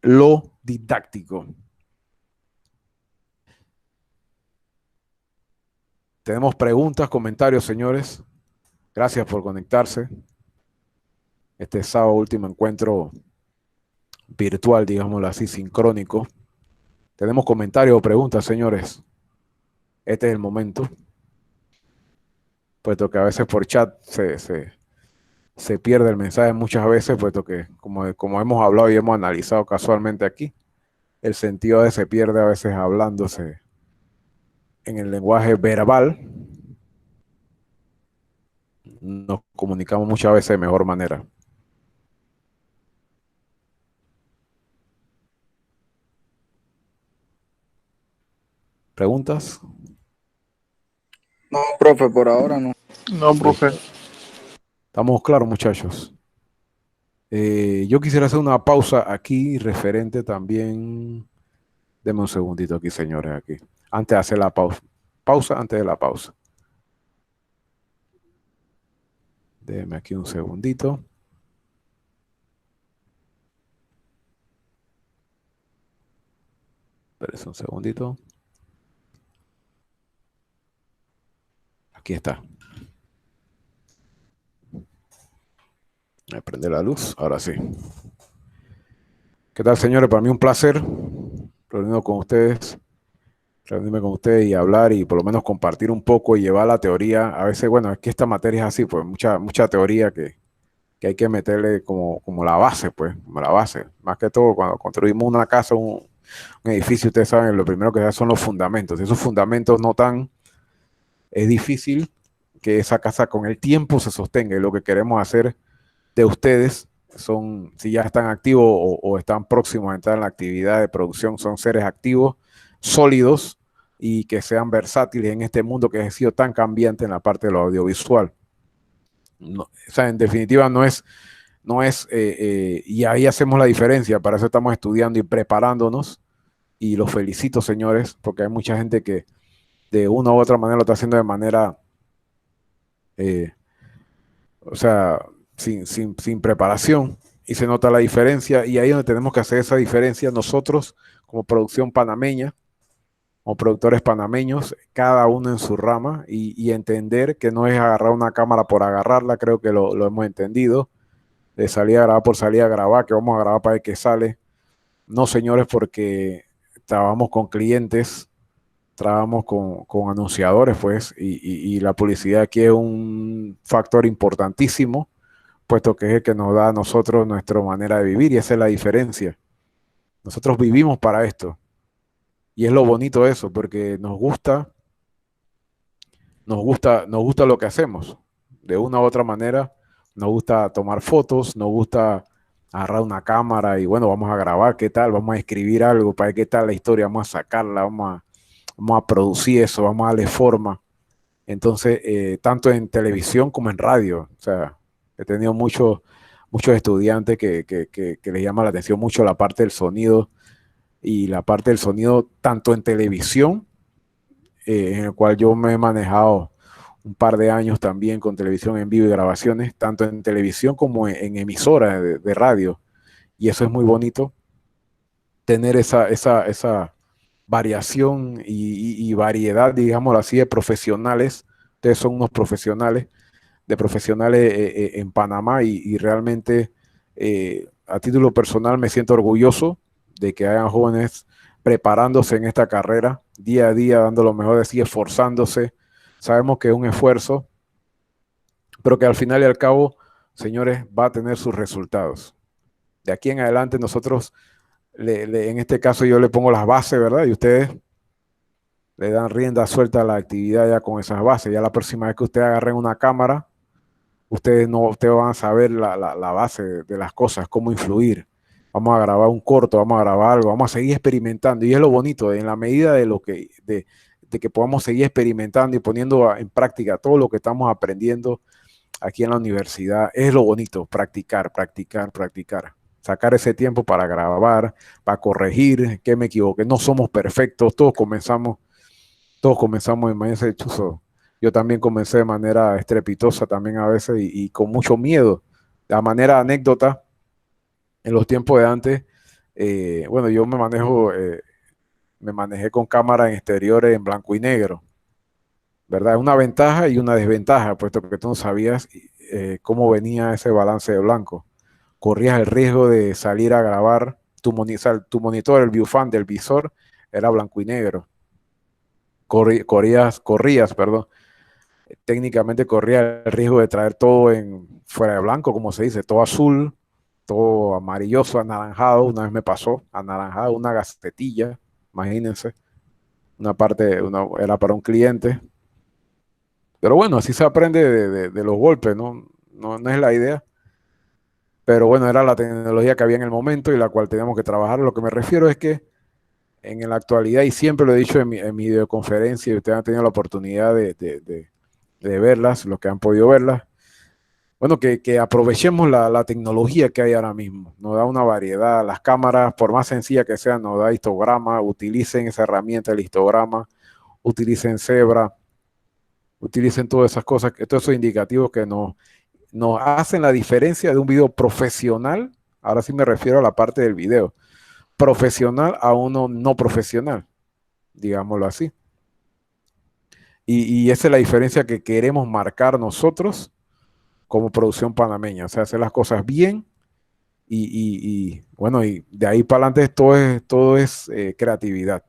lo didáctico. Tenemos preguntas, comentarios, señores. Gracias por conectarse. Este sábado, último encuentro virtual, digámoslo así, sincrónico. Tenemos comentarios o preguntas, señores. Este es el momento. Puesto que a veces por chat se pierde el mensaje muchas veces, puesto que, como hemos hablado y hemos analizado casualmente aquí, el sentido de se pierde a veces hablándose en el lenguaje verbal. Nos comunicamos muchas veces de mejor manera. ¿Preguntas? No, profe, por ahora no. No, profe. Estamos claros, muchachos. Yo quisiera hacer una pausa aquí referente también. Deme un segundito aquí, señores, aquí. Antes de hacer la pausa. Pausa antes de la pausa. Déjeme aquí un segundito. Espérese un segundito. Aquí está. Voy a prender la luz. Ahora sí. ¿Qué tal, señores? Para mí un placer reunirme con ustedes y hablar y por lo menos compartir un poco y llevar la teoría. A veces, bueno, es que esta materia es así, pues mucha teoría que hay que meterle como la base, pues, como la base. Más que todo, cuando construimos una casa, un edificio, ustedes saben, lo primero que se hace son los fundamentos. Si esos fundamentos no están, es difícil que esa casa con el tiempo se sostenga. Y lo que queremos hacer de ustedes son, si ya están activos o están próximos a entrar en la actividad de producción, son seres activos, sólidos y que sean versátiles en este mundo que ha sido tan cambiante en la parte de lo audiovisual. No, o sea, en definitiva no es, y ahí hacemos la diferencia, para eso estamos estudiando y preparándonos, y los felicito, señores, porque hay mucha gente que de una u otra manera lo está haciendo de manera, o sea, sin preparación, y se nota la diferencia, y ahí es donde tenemos que hacer esa diferencia nosotros como producción panameña, como productores panameños, cada uno en su rama, y entender que no es agarrar una cámara por agarrarla, creo que lo hemos entendido, de salir a grabar por salir a grabar, que vamos a grabar para ver qué sale. No, señores, porque trabajamos con clientes, trabajamos con anunciadores, pues, y la publicidad aquí es un factor importantísimo, puesto que es el que nos da a nosotros nuestra manera de vivir, y esa es la diferencia. Nosotros vivimos para esto, y es lo bonito de eso, porque nos gusta lo que hacemos. De una u otra manera, nos gusta tomar fotos, nos gusta agarrar una cámara y bueno, vamos a grabar, ¿qué tal? Vamos a escribir algo para ver qué tal la historia, vamos a sacarla, vamos a producir eso, vamos a darle forma. Entonces, tanto en televisión como en radio, o sea, he tenido muchos estudiantes que les llama la atención mucho la parte del sonido, y la parte del sonido tanto en televisión, en el cual yo me he manejado un par de años también con televisión en vivo y grabaciones, tanto en televisión como en emisoras de radio. Y eso es muy bonito, tener esa variación y variedad, digámoslo así, de profesionales. Ustedes son unos profesionales, en Panamá, y realmente a título personal me siento orgulloso de que hayan jóvenes preparándose en esta carrera, día a día, dando lo mejor de sí, esforzándose. Sabemos que es un esfuerzo, pero que al final y al cabo, señores, va a tener sus resultados. De aquí en adelante nosotros, en este caso yo le pongo las bases, ¿verdad? Y ustedes le dan rienda suelta a la actividad ya con esas bases. Ya la próxima vez que ustedes agarren una cámara, ustedes van a saber la base de las cosas, cómo influir. Vamos a grabar un corto, vamos a grabar algo, vamos a seguir experimentando. Y es lo bonito, en la medida de que podamos seguir experimentando y poniendo en práctica todo lo que estamos aprendiendo aquí en la universidad, es lo bonito, practicar, practicar, practicar. sacar ese tiempo para grabar, para corregir, que me equivoqué. No somos perfectos, todos comenzamos, imagínense, chuzo. Yo también comencé de manera estrepitosa también a veces y con mucho miedo. La manera anécdota, en los tiempos de antes, bueno, yo me manejé con cámara en exteriores en blanco y negro, ¿verdad? Una ventaja y una desventaja, puesto que tú no sabías cómo venía ese balance de blanco. Corrías el riesgo de salir a grabar tu monitor, el viewfinder del visor, era blanco y negro. Corrías, perdón, técnicamente corría el riesgo de traer todo en fuera de blanco, como se dice, todo azul, todo amarilloso, anaranjado. Una vez me pasó, anaranjado, una gacetilla, imagínense, era para un cliente. Pero bueno, así se aprende de los golpes, ¿no? No es la idea. Pero bueno, era la tecnología que había en el momento y la cual teníamos que trabajar. Lo que me refiero es que en la actualidad, y siempre lo he dicho en mi videoconferencia, y ustedes han tenido la oportunidad de verlas, los que han podido verlas, bueno, que aprovechemos la tecnología que hay ahora mismo. Nos da una variedad. Las cámaras, por más sencillas que sean, nos da histograma. Utilicen esa herramienta, el histograma. Utilicen Zebra. Utilicen todas esas cosas, todos esos indicativos que nos hacen la diferencia de un video profesional. Ahora sí me refiero a la parte del video. Profesional a uno no profesional, digámoslo así. Y esa es la diferencia que queremos marcar nosotros como producción panameña. O sea, hacer las cosas bien bueno, y de ahí para adelante todo es creatividad.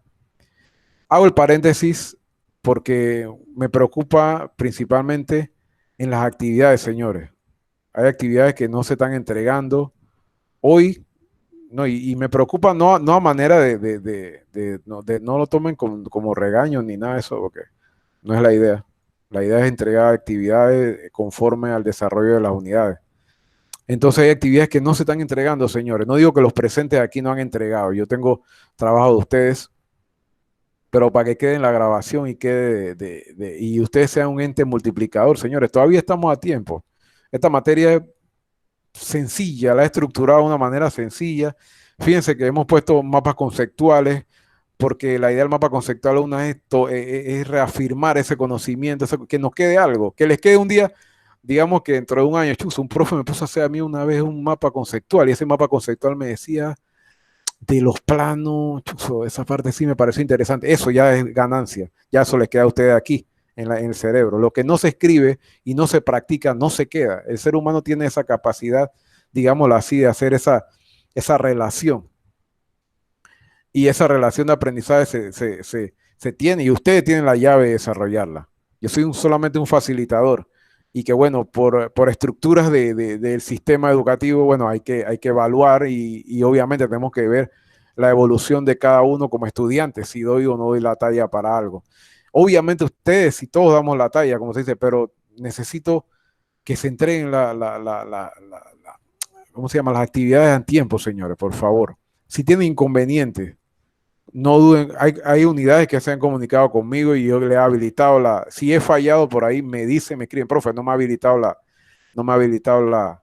Hago el paréntesis porque me preocupa principalmente en las actividades, señores. Hay actividades que no se están entregando hoy, no, y me preocupa no a manera no lo tomen como regaño ni nada de eso, porque no es la idea. La idea es entregar actividades conforme al desarrollo de las unidades. Entonces hay actividades que no se están entregando, señores. No digo que los presentes aquí no han entregado. Yo tengo trabajo de ustedes, pero para que quede en la grabación y y ustedes sean un ente multiplicador, señores, todavía estamos a tiempo. Esta materia es sencilla, la he estructurado de una manera sencilla. Fíjense que hemos puesto mapas conceptuales, porque la idea del mapa conceptual es reafirmar ese conocimiento, que nos quede algo, que les quede un día, digamos que dentro de un año, un profe me puso a hacer a mí una vez un mapa conceptual y ese mapa conceptual me decía de los planos, esa parte sí me pareció interesante. Eso ya es ganancia, ya eso les queda a ustedes aquí en el cerebro. Lo que no se escribe y no se practica no se queda. El ser humano tiene esa capacidad, digámoslo así, de hacer esa relación. Y esa relación de aprendizaje se tiene y ustedes tienen la llave de desarrollarla. Yo soy solamente un facilitador y que bueno, por estructuras del sistema educativo, bueno, hay que evaluar y obviamente tenemos que ver la evolución de cada uno como estudiante, si doy o no doy la talla para algo. Obviamente ustedes y todos damos la talla, como se dice, pero necesito que se entreguen ¿cómo se llama? Las actividades en tiempo, señores, por favor. Si tienen inconvenientes, no duden, hay unidades que se han comunicado conmigo y yo le he habilitado si he fallado por ahí, me escriben, profe, no me ha habilitado la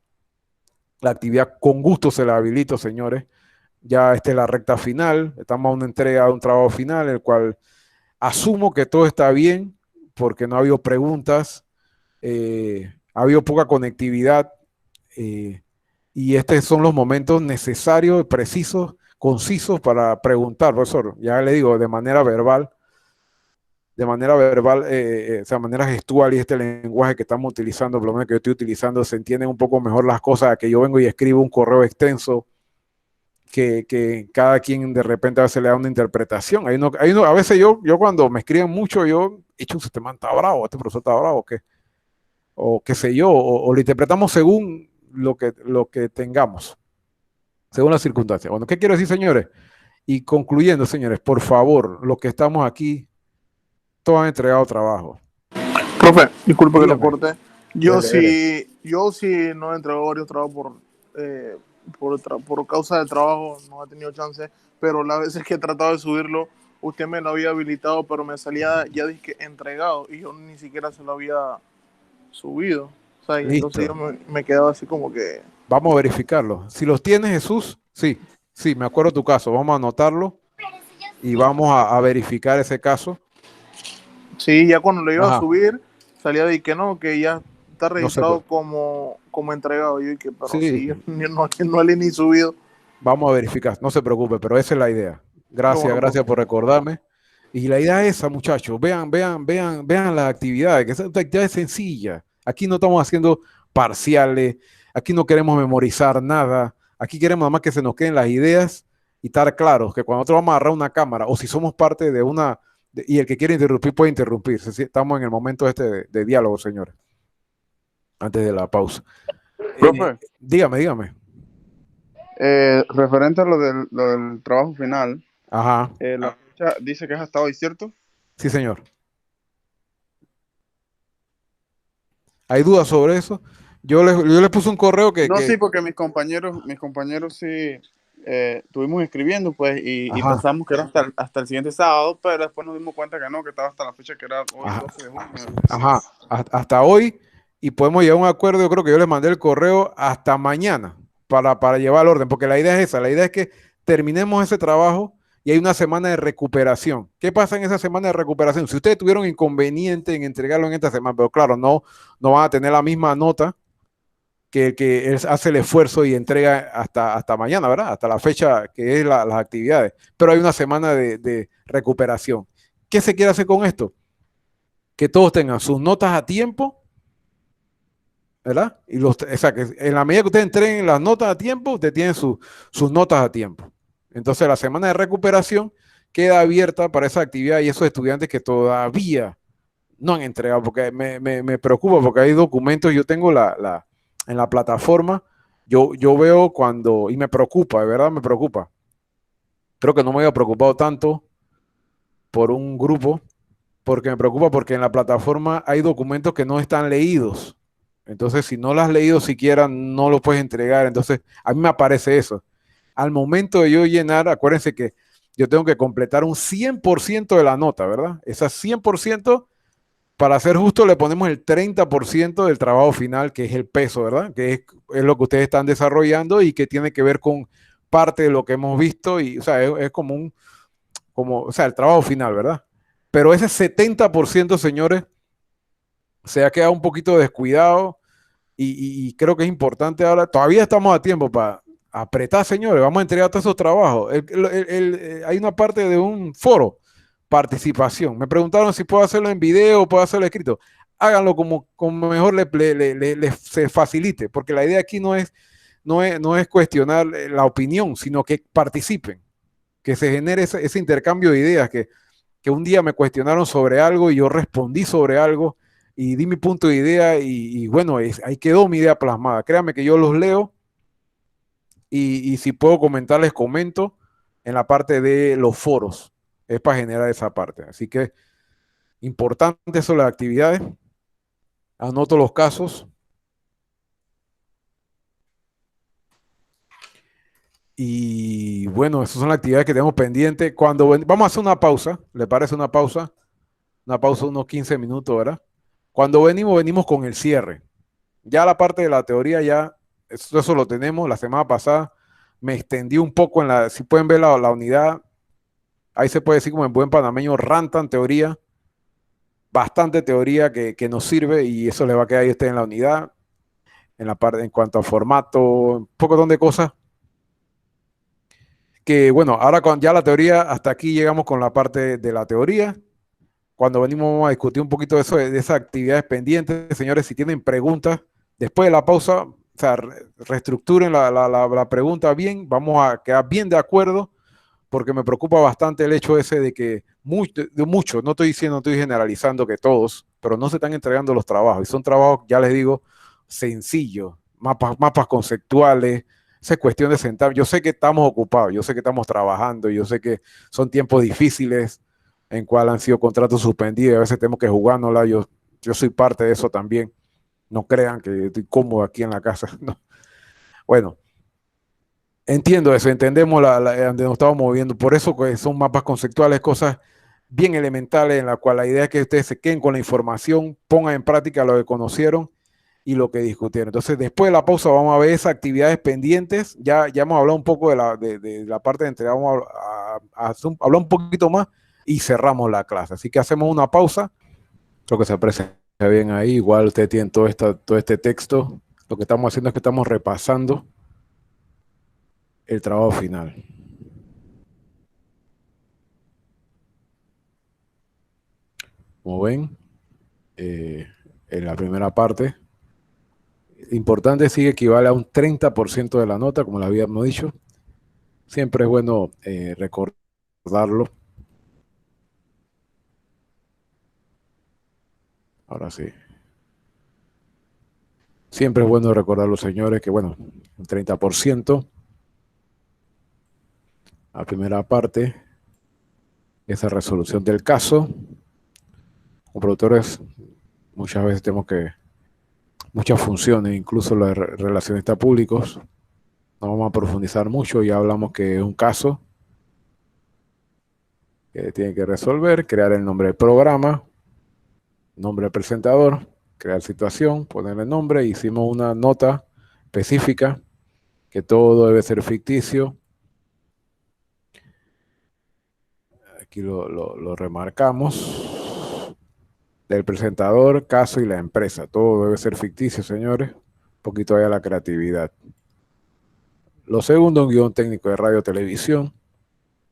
actividad, con gusto se la habilito, señores. Ya esta es la recta final, estamos a una entrega de un trabajo final, el cual asumo que todo está bien, porque no ha habido preguntas, ha habido poca conectividad, y estos son los momentos necesarios, precisos, concisos para preguntar, profesor. Ya le digo, o sea, de manera gestual y este lenguaje que estamos utilizando, por lo menos que yo estoy utilizando, se entienden un poco mejor las cosas, que yo vengo y escribo un correo extenso que cada quien de repente a veces le da una interpretación. A veces yo cuando me escriben mucho, yo, este man está bravo, este profesor está bravo, o qué sé yo, o lo interpretamos según lo que tengamos, según las circunstancias. Bueno, ¿qué quiero decir, señores? Y concluyendo, señores, por favor, los que estamos aquí, todos han entregado trabajo. Profe, disculpe que lo Dígame. corte. Yo sí no he entregado varios trabajos por causa del trabajo, no he tenido chance, pero las veces que he tratado de subirlo, usted me lo había habilitado, pero me salía ya dizque entregado y yo ni siquiera se lo había subido. O sea, y entonces Listo. yo me quedaba así como que Vamos a verificarlo. Si los tienes, Jesús, sí, sí, me acuerdo tu caso. Vamos a anotarlo y vamos a verificar ese caso. Sí, ya cuando lo iba a Ajá, subir, salía de que no, que ya está no sé, registrado como entregado. Yo dije, pero sí, sí, no le he ni subido. vamos a verificar, no se preocupe, pero esa es la idea. Qué Gracias, bueno, gracias profe. por recordarme. Y la idea es esa, muchachos, vean las actividades, que son actividades sencillas. Aquí no estamos haciendo parciales, aquí no queremos memorizar nada, aquí queremos nada más que se nos queden las ideas y estar claros que cuando nosotros vamos a agarrar una cámara o si somos parte de una, y el que quiere interrumpir puede interrumpir. Estamos en el momento este de diálogo, señores, antes de la pausa. Profe, Dígame. referente a lo del trabajo final, Ajá, la fecha dice que es hasta hoy, ¿cierto? sí, señor. ¿Hay dudas sobre eso? Yo les puse un correo No, sí, porque mis compañeros sí estuvimos escribiendo, pues, y ajá, pensamos que era hasta el siguiente sábado, pero después nos dimos cuenta que no, que estaba hasta la fecha que era hoy, ajá, 12 de junio. ajá, hasta hoy y podemos llegar a un acuerdo. Yo creo que yo les mandé el correo hasta mañana para llevar al orden, porque la idea es esa, la idea es que terminemos ese trabajo y hay una semana de recuperación. ¿Qué pasa en esa semana de recuperación? Si ustedes tuvieron inconveniente en entregarlo en esta semana, pero claro, no van a tener la misma nota que él hace el esfuerzo y entrega hasta mañana, ¿verdad? Hasta la fecha que es las actividades. Pero hay una semana de recuperación. ¿Qué se quiere hacer con esto? Que todos tengan sus notas a tiempo, ¿verdad? O sea, que en la medida que ustedes entreguen las notas a tiempo, ustedes tienen sus notas a tiempo. Entonces, la semana de recuperación queda abierta para esa actividad y esos estudiantes que todavía no han entregado, porque me preocupa, porque hay documentos, yo tengo en la plataforma, yo veo cuando, y me preocupa, de verdad me preocupa. Creo que no me había preocupado tanto por un grupo, porque me preocupa porque en la plataforma hay documentos que no están leídos. Entonces, si no lo has leído siquiera, no lo puedes entregar. Entonces, a mí me aparece eso. Al momento de yo llenar, acuérdense que yo tengo que completar un 100% de la nota, ¿verdad? Esa 100%, para ser justo, le ponemos el 30% del trabajo final, que es el peso, ¿verdad? Que es lo que ustedes están desarrollando y que tiene que ver con parte de lo que hemos visto. Y, o sea, es o sea, el trabajo final, ¿verdad? Pero ese 70%, señores, se ha quedado un poquito descuidado y creo que es importante ahora. Todavía estamos a tiempo para apretar, señores. Vamos a entregar todos esos trabajos. Hay una parte de un foro, participación. Me preguntaron si puedo hacerlo en video o puedo hacerlo escrito. Háganlo como mejor se facilite, porque la idea aquí no es cuestionar la opinión, sino que participen, que se genere ese intercambio de ideas, que un día me cuestionaron sobre algo y yo respondí sobre algo y di mi punto de idea y bueno, ahí quedó mi idea plasmada. Créanme que yo los leo y si puedo comentar, les comento en la parte de los foros. Es para generar esa parte. Así que importante son las actividades. Anoto los casos. Y bueno, esas son las actividades que tenemos pendientes. Vamos a hacer una pausa. ¿Le parece una pausa? Una pausa de unos 15 minutos, ¿verdad? Cuando venimos con el cierre. Ya la parte de la teoría, ya eso lo tenemos. La semana pasada me extendí un poco si pueden ver la unidad, ahí se puede decir como en buen panameño, rantan teoría, bastante teoría que nos sirve y eso le va a quedar ahí a usted en la unidad, en la parte en cuanto a formato, un poco de cosas. Que bueno, ahora con ya la teoría, hasta aquí llegamos con la parte de la teoría. Cuando venimos vamos a discutir un poquito de eso, de esas actividades pendientes. Señores, si tienen preguntas, después de la pausa, o sea, reestructuren la pregunta bien, vamos a quedar bien de acuerdo, porque me preocupa bastante el hecho ese de que muchos, no estoy diciendo, no estoy generalizando que todos, pero no se están entregando los trabajos. Y son trabajos, ya les digo, sencillos, mapas conceptuales. Esa es cuestión de sentar. Yo sé que estamos ocupados, yo sé que estamos trabajando, yo sé que son tiempos difíciles en cual han sido contratos suspendidos y a veces tenemos que jugárnosla. Yo soy parte de eso también. No crean que estoy cómodo aquí en la casa. No. Bueno, entiendo eso, entendemos donde nos estamos moviendo. Por eso que son mapas conceptuales, cosas bien elementales en la cual la idea es que ustedes se queden con la información, pongan en práctica lo que conocieron y lo que discutieron. Entonces, después de la pausa vamos a ver esas actividades pendientes. Ya hemos hablado un poco de la parte de entrega, vamos a hablar un poquito más y cerramos la clase. Así que hacemos una pausa. Creo que se aprecia bien ahí. Igual ustedes tienen todo este texto. Lo que estamos haciendo es que estamos repasando el trabajo final. Como ven, en la primera parte, importante sí equivale a un 30% de la nota, como lo habíamos dicho. Siempre es bueno recordarlo. Ahora sí. Siempre es bueno recordar a los señores que, bueno, un 30%. La primera parte, esa resolución del caso. Como productores, muchas veces tenemos muchas funciones, incluso los relacionistas públicos. No vamos a profundizar mucho, ya hablamos que es un caso que tiene que resolver, crear el nombre del programa, nombre del presentador, crear situación, ponerle nombre. Hicimos una nota específica que todo debe ser ficticio. Aquí lo remarcamos. Del presentador, caso y la empresa. Todo debe ser ficticio, señores. Un poquito allá la creatividad. Lo segundo, un guión técnico de radio o televisión.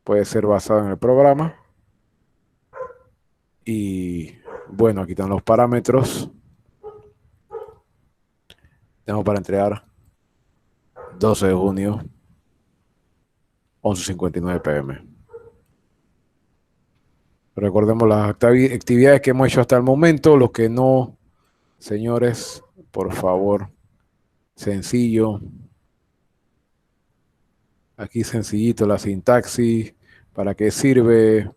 Puede ser basado en el programa. Y bueno, aquí están los parámetros. Tenemos para entregar 12 de junio, 11:59 p.m. Recordemos las actividades que hemos hecho hasta el momento. Los que no, señores, por favor, sencillo. Aquí sencillito la sintaxis. ¿Para qué sirve?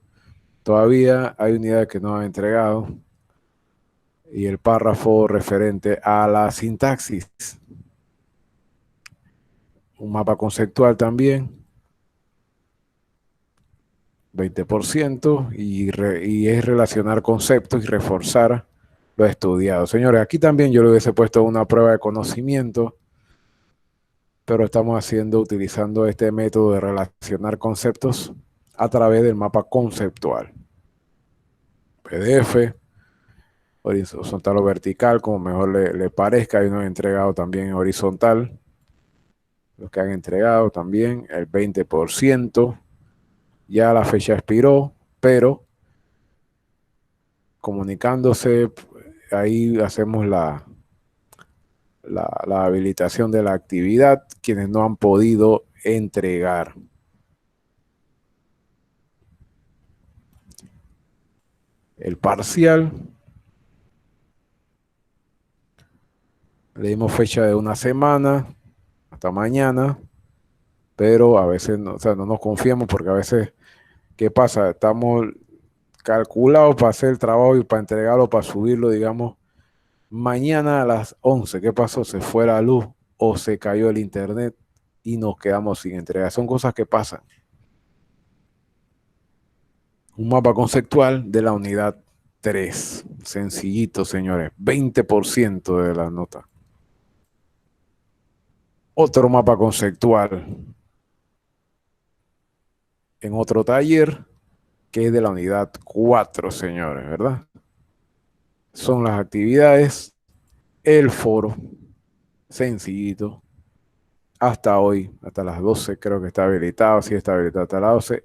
Todavía hay unidades que no han entregado. Y el párrafo referente a la sintaxis. Un mapa conceptual también. 20%. Y es relacionar conceptos y reforzar lo estudiado. Señores, aquí también yo le hubiese puesto una prueba de conocimiento. Pero estamos utilizando este método de relacionar conceptos a través del mapa conceptual. PDF, horizontal o vertical, como mejor le parezca. Hay uno entregado también en horizontal. Los que han entregado también, el 20%. Ya la fecha expiró, pero comunicándose, ahí hacemos la habilitación de la actividad, quienes no han podido entregar. El parcial. Le dimos fecha de una semana, hasta mañana, pero a veces no, o sea, no nos confiamos porque a veces, ¿qué pasa? Estamos calculados para hacer el trabajo y para entregarlo, para subirlo, digamos, mañana a las 11. ¿Qué pasó? Se fue la luz o se cayó el internet y nos quedamos sin entrega. Son cosas que pasan. Un mapa conceptual de la unidad 3. Sencillito, señores. 20% de la nota. Otro mapa conceptual en otro taller que es de la unidad 4, señores, ¿verdad? Son las actividades, el foro, sencillito. Hasta hoy, hasta las 12 creo que está habilitado, sí está habilitado hasta las 12,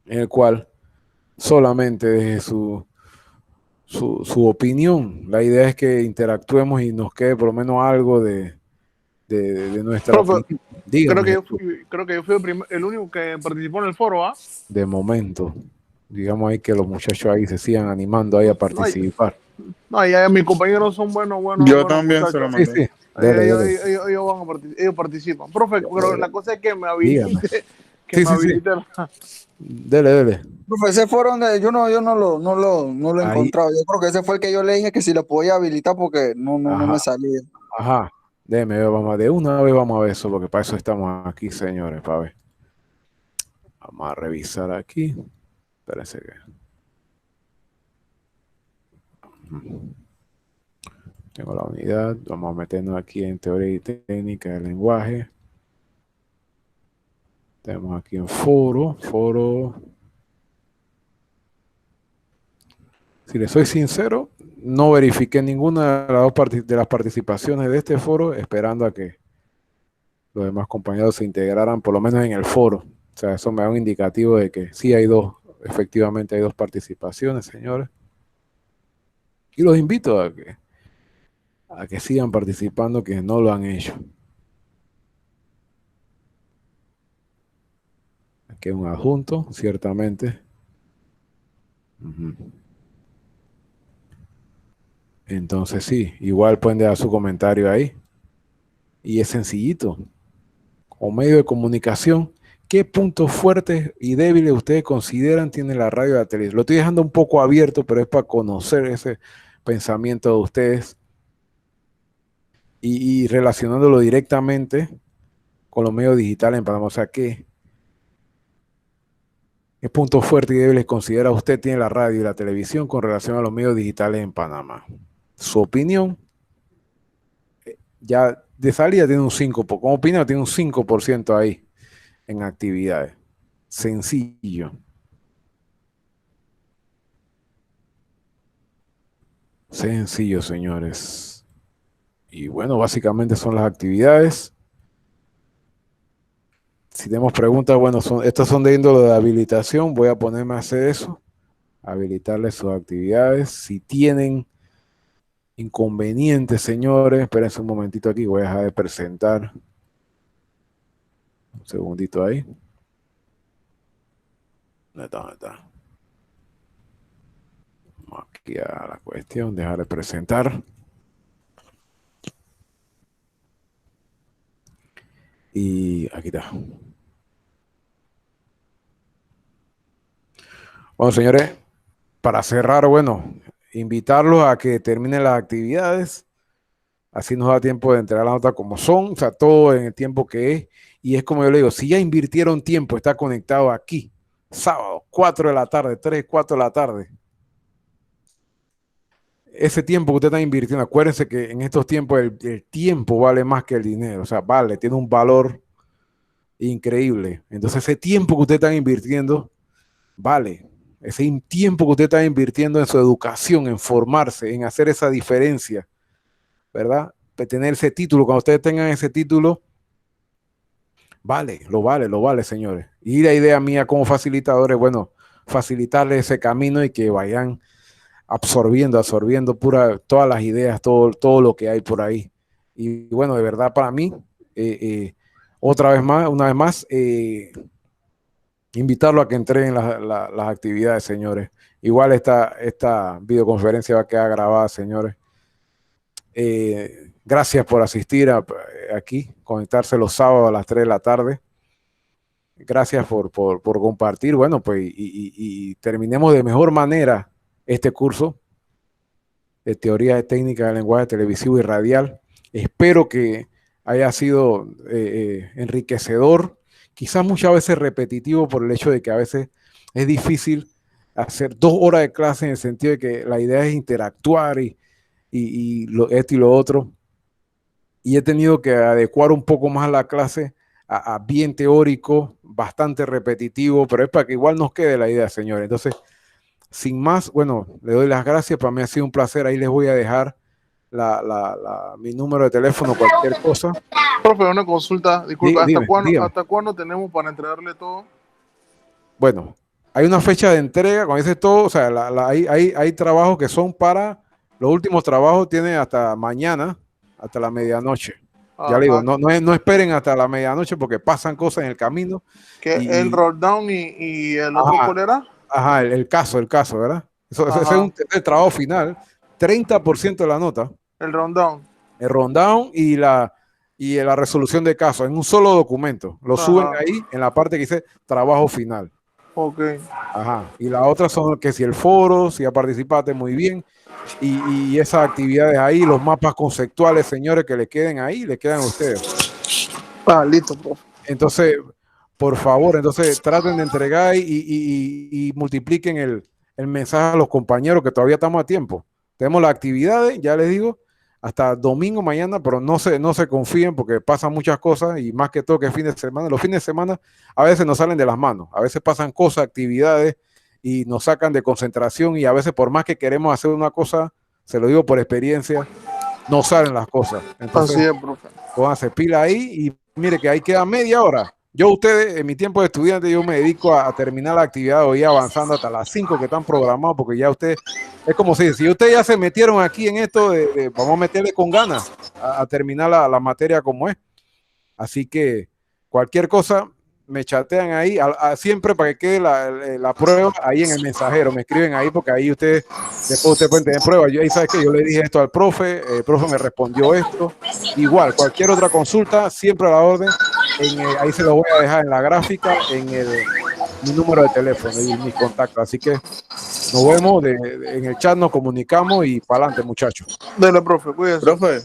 en el cual solamente desde su opinión. La idea es que interactuemos y nos quede por lo menos algo de nuestra Profe, opinión. Dígame. creo que yo fui el único que participó en el foro, ¿ah? De momento, digamos ahí que los muchachos ahí se sigan animando ahí a participar. No, ya mis compañeros son buenos Yo también se lo muchachos. Sí, mandé. sí. Dele, dele. Ellos participan. Profe, pero la cosa es que me Dígame. habilite. Que Sí, me sí, sí. habilite. Dele, dele. Profe, ese fue donde yo no lo he Ahí, encontrado. Yo creo que ese fue el que yo le dije que si lo podía habilitar porque no ajá, me salía. ajá. Déjeme ver, vamos de una vez vamos a ver eso, porque para eso estamos aquí, señores, para ver. Vamos a revisar aquí. Espérense que. Tengo la unidad. Vamos a meternos aquí en teoría y técnica del lenguaje. Tenemos aquí en foro. Si les soy sincero, no verifiqué ninguna de las participaciones de este foro, esperando a que los demás compañeros se integraran, por lo menos en el foro. O sea, eso me da un indicativo de que sí hay dos, efectivamente hay dos participaciones, señores. Y los invito a que sigan participando, que no lo han hecho. Aquí hay un adjunto, ciertamente. Entonces sí, igual pueden dejar su comentario ahí. Y es sencillito. Como medio de comunicación, ¿qué puntos fuertes y débiles ustedes consideran tiene la radio y la televisión? Lo estoy dejando un poco abierto, pero es para conocer ese pensamiento de ustedes y relacionándolo directamente con los medios digitales en Panamá. O sea, ¿qué puntos fuertes y débiles considera usted tiene la radio y la televisión con relación a los medios digitales en Panamá? Su opinión, ya de salida tiene un 5%, como opinión tiene un 5% ahí en actividades. Sencillo. Sencillo, señores. Y bueno, básicamente son las actividades. Si tenemos preguntas, bueno, estas son de índole de habilitación. Voy a ponerme a hacer eso. Habilitarles sus actividades. Si tienen inconvenientes, señores, espérense un momentito aquí. Voy a dejar de presentar. Un segundito ahí. ¿Dónde está? Vamos aquí a la cuestión. Dejar de presentar. Y aquí está. Bueno, señores, para cerrar, bueno, invitarlos a que terminen las actividades. Así nos da tiempo de entregar la nota como son, o sea, todo en el tiempo que es. Y es como yo le digo, si ya invirtieron tiempo, está conectado aquí, sábado, 4 de la tarde, 3, 4 de la tarde. Ese tiempo que usted está invirtiendo, acuérdense que en estos tiempos el tiempo vale más que el dinero, o sea, vale, tiene un valor increíble. Entonces ese tiempo que usted está invirtiendo, vale. Ese tiempo que usted está invirtiendo en su educación, en formarse, en hacer esa diferencia, ¿verdad? De tener ese título, cuando ustedes tengan ese título, lo vale, señores. Y la idea mía como facilitador es, bueno, facilitarles ese camino y que vayan absorbiendo todas las ideas, todo lo que hay por ahí. Y bueno, de verdad para mí, una vez más, invitarlo a que entreguen las actividades, señores. Igual esta videoconferencia va a quedar grabada, señores. Gracias por asistir aquí, conectarse los sábados a las 3 de la tarde. Gracias por compartir. Bueno, pues y terminemos de mejor manera este curso de teoría de técnica del lenguaje televisivo y radial. Espero que haya sido enriquecedor, quizás muchas veces repetitivo por el hecho de que a veces es difícil hacer 2 horas de clase en el sentido de que la idea es interactuar y esto y lo otro. Y he tenido que adecuar un poco más la clase a bien teórico, bastante repetitivo, pero es para que igual nos quede la idea, señores. Entonces, sin más, bueno, le doy las gracias. Para mí ha sido un placer. Ahí les voy a dejar mi número de teléfono, cualquier cosa. Profe, una consulta, disculpa, Dígame. ¿hasta cuándo tenemos para entregarle todo? Bueno, hay una fecha de entrega, cuando dice todo, o sea, hay trabajos que son para, los últimos trabajos tienen hasta mañana, hasta la medianoche. Ya le digo, no esperen hasta la medianoche porque pasan cosas en el camino. Que el roll down y el otro, ¿cuál era? Ajá, el caso, ¿verdad? Ese es el trabajo final. 30% de la nota. El rundown. El rundown y la resolución de caso en un solo documento. Lo suben ahí en la parte que dice trabajo final. Ok. Ajá. Y la otra son que si el foro, si ya participaste muy bien. Y esas actividades ahí, los mapas conceptuales, señores, que le queden ahí, le quedan a ustedes. Listo, profe. Entonces, por favor, traten de entregar y multipliquen el mensaje a los compañeros que todavía estamos a tiempo. Tenemos las actividades, ya les digo, hasta domingo mañana, pero no se confíen porque pasan muchas cosas y más que todo que fin de semana. Los fines de semana a veces nos salen de las manos, a veces pasan cosas, actividades y nos sacan de concentración y a veces por más que queremos hacer una cosa, se lo digo por experiencia, no salen las cosas. Entonces, Así es, profe. pónganse pila ahí y mire que ahí queda media hora. Yo, ustedes, en mi tiempo de estudiante, yo me dedico a terminar la actividad o ir avanzando hasta las 5 que están programados, porque ya usted, es como si ustedes ya se metieron aquí en esto vamos a meterle con ganas a terminar la materia como es. Así que cualquier cosa, me chatean ahí, siempre para que quede la prueba ahí en el mensajero, me escriben ahí porque ahí después usted puede tener pruebas. Ahí sabe que yo le dije esto al profe, el profe me respondió esto. Igual, cualquier otra consulta, siempre a la orden. Ahí se lo voy a dejar en la gráfica, mi número de teléfono y mis contactos. Así que nos vemos, en el chat nos comunicamos y para adelante, muchachos. Dale, profe, cuídese. Profe,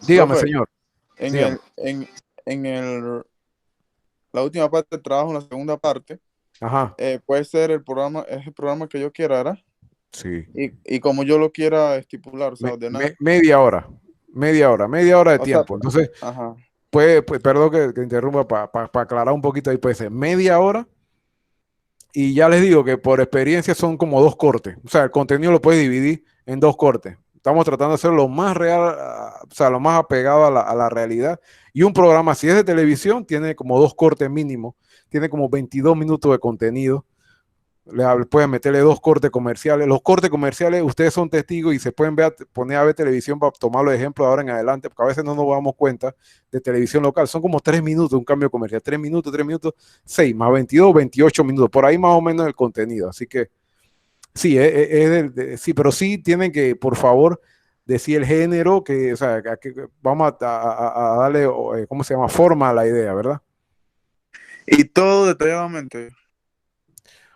Dígame, profe, señor. en Dígame. la última parte del trabajo, en la segunda parte, Ajá. puede ser es el programa que yo quiera, ¿verdad? Sí. Y como yo lo quiera estipular, o sea, ordenar. Media hora. Media hora de O sea, tiempo. Entonces, ajá. perdón que interrumpa para aclarar un poquito ahí, puede ser media hora. Y ya les digo que por experiencia son como 2 cortes. O sea, el contenido lo puedes dividir en 2 cortes. Estamos tratando de hacerlo lo más real, o sea, lo más apegado a la realidad. Y un programa, si es de televisión, tiene como 2 cortes mínimo. Tiene como 22 minutos de contenido. Pueden meterle 2 cortes comerciales. Los cortes comerciales, ustedes son testigos y se pueden poner a ver televisión para tomarlo de ejemplo ahora en adelante, porque a veces no nos damos cuenta de televisión local. Son como 3 minutos un cambio comercial. 3 minutos, 6 más 22, 28 minutos. Por ahí más o menos el contenido. Así que sí, sí, pero sí tienen que, por favor, decir el género, o sea, que vamos a darle, ¿cómo se llama? Forma a la idea, ¿verdad? Y todo detalladamente.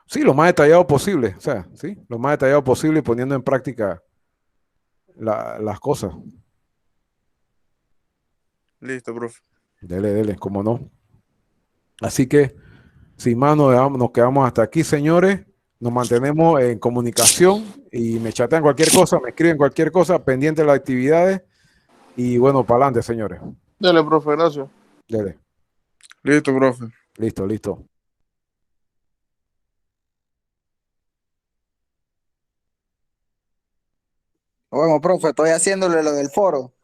Sí, lo más detallado posible, o sea, sí, lo más detallado posible y poniendo en práctica las cosas. Listo, profe. Dele, cómo no. Así que, sin más, nos quedamos hasta aquí, señores. Nos mantenemos en comunicación y me chatean cualquier cosa, me escriben cualquier cosa, pendiente de las actividades. Y bueno, para adelante, señores. Dale, profe, gracias. Dele. Listo, profe. Listo. Bueno, profe, estoy haciéndole lo del foro.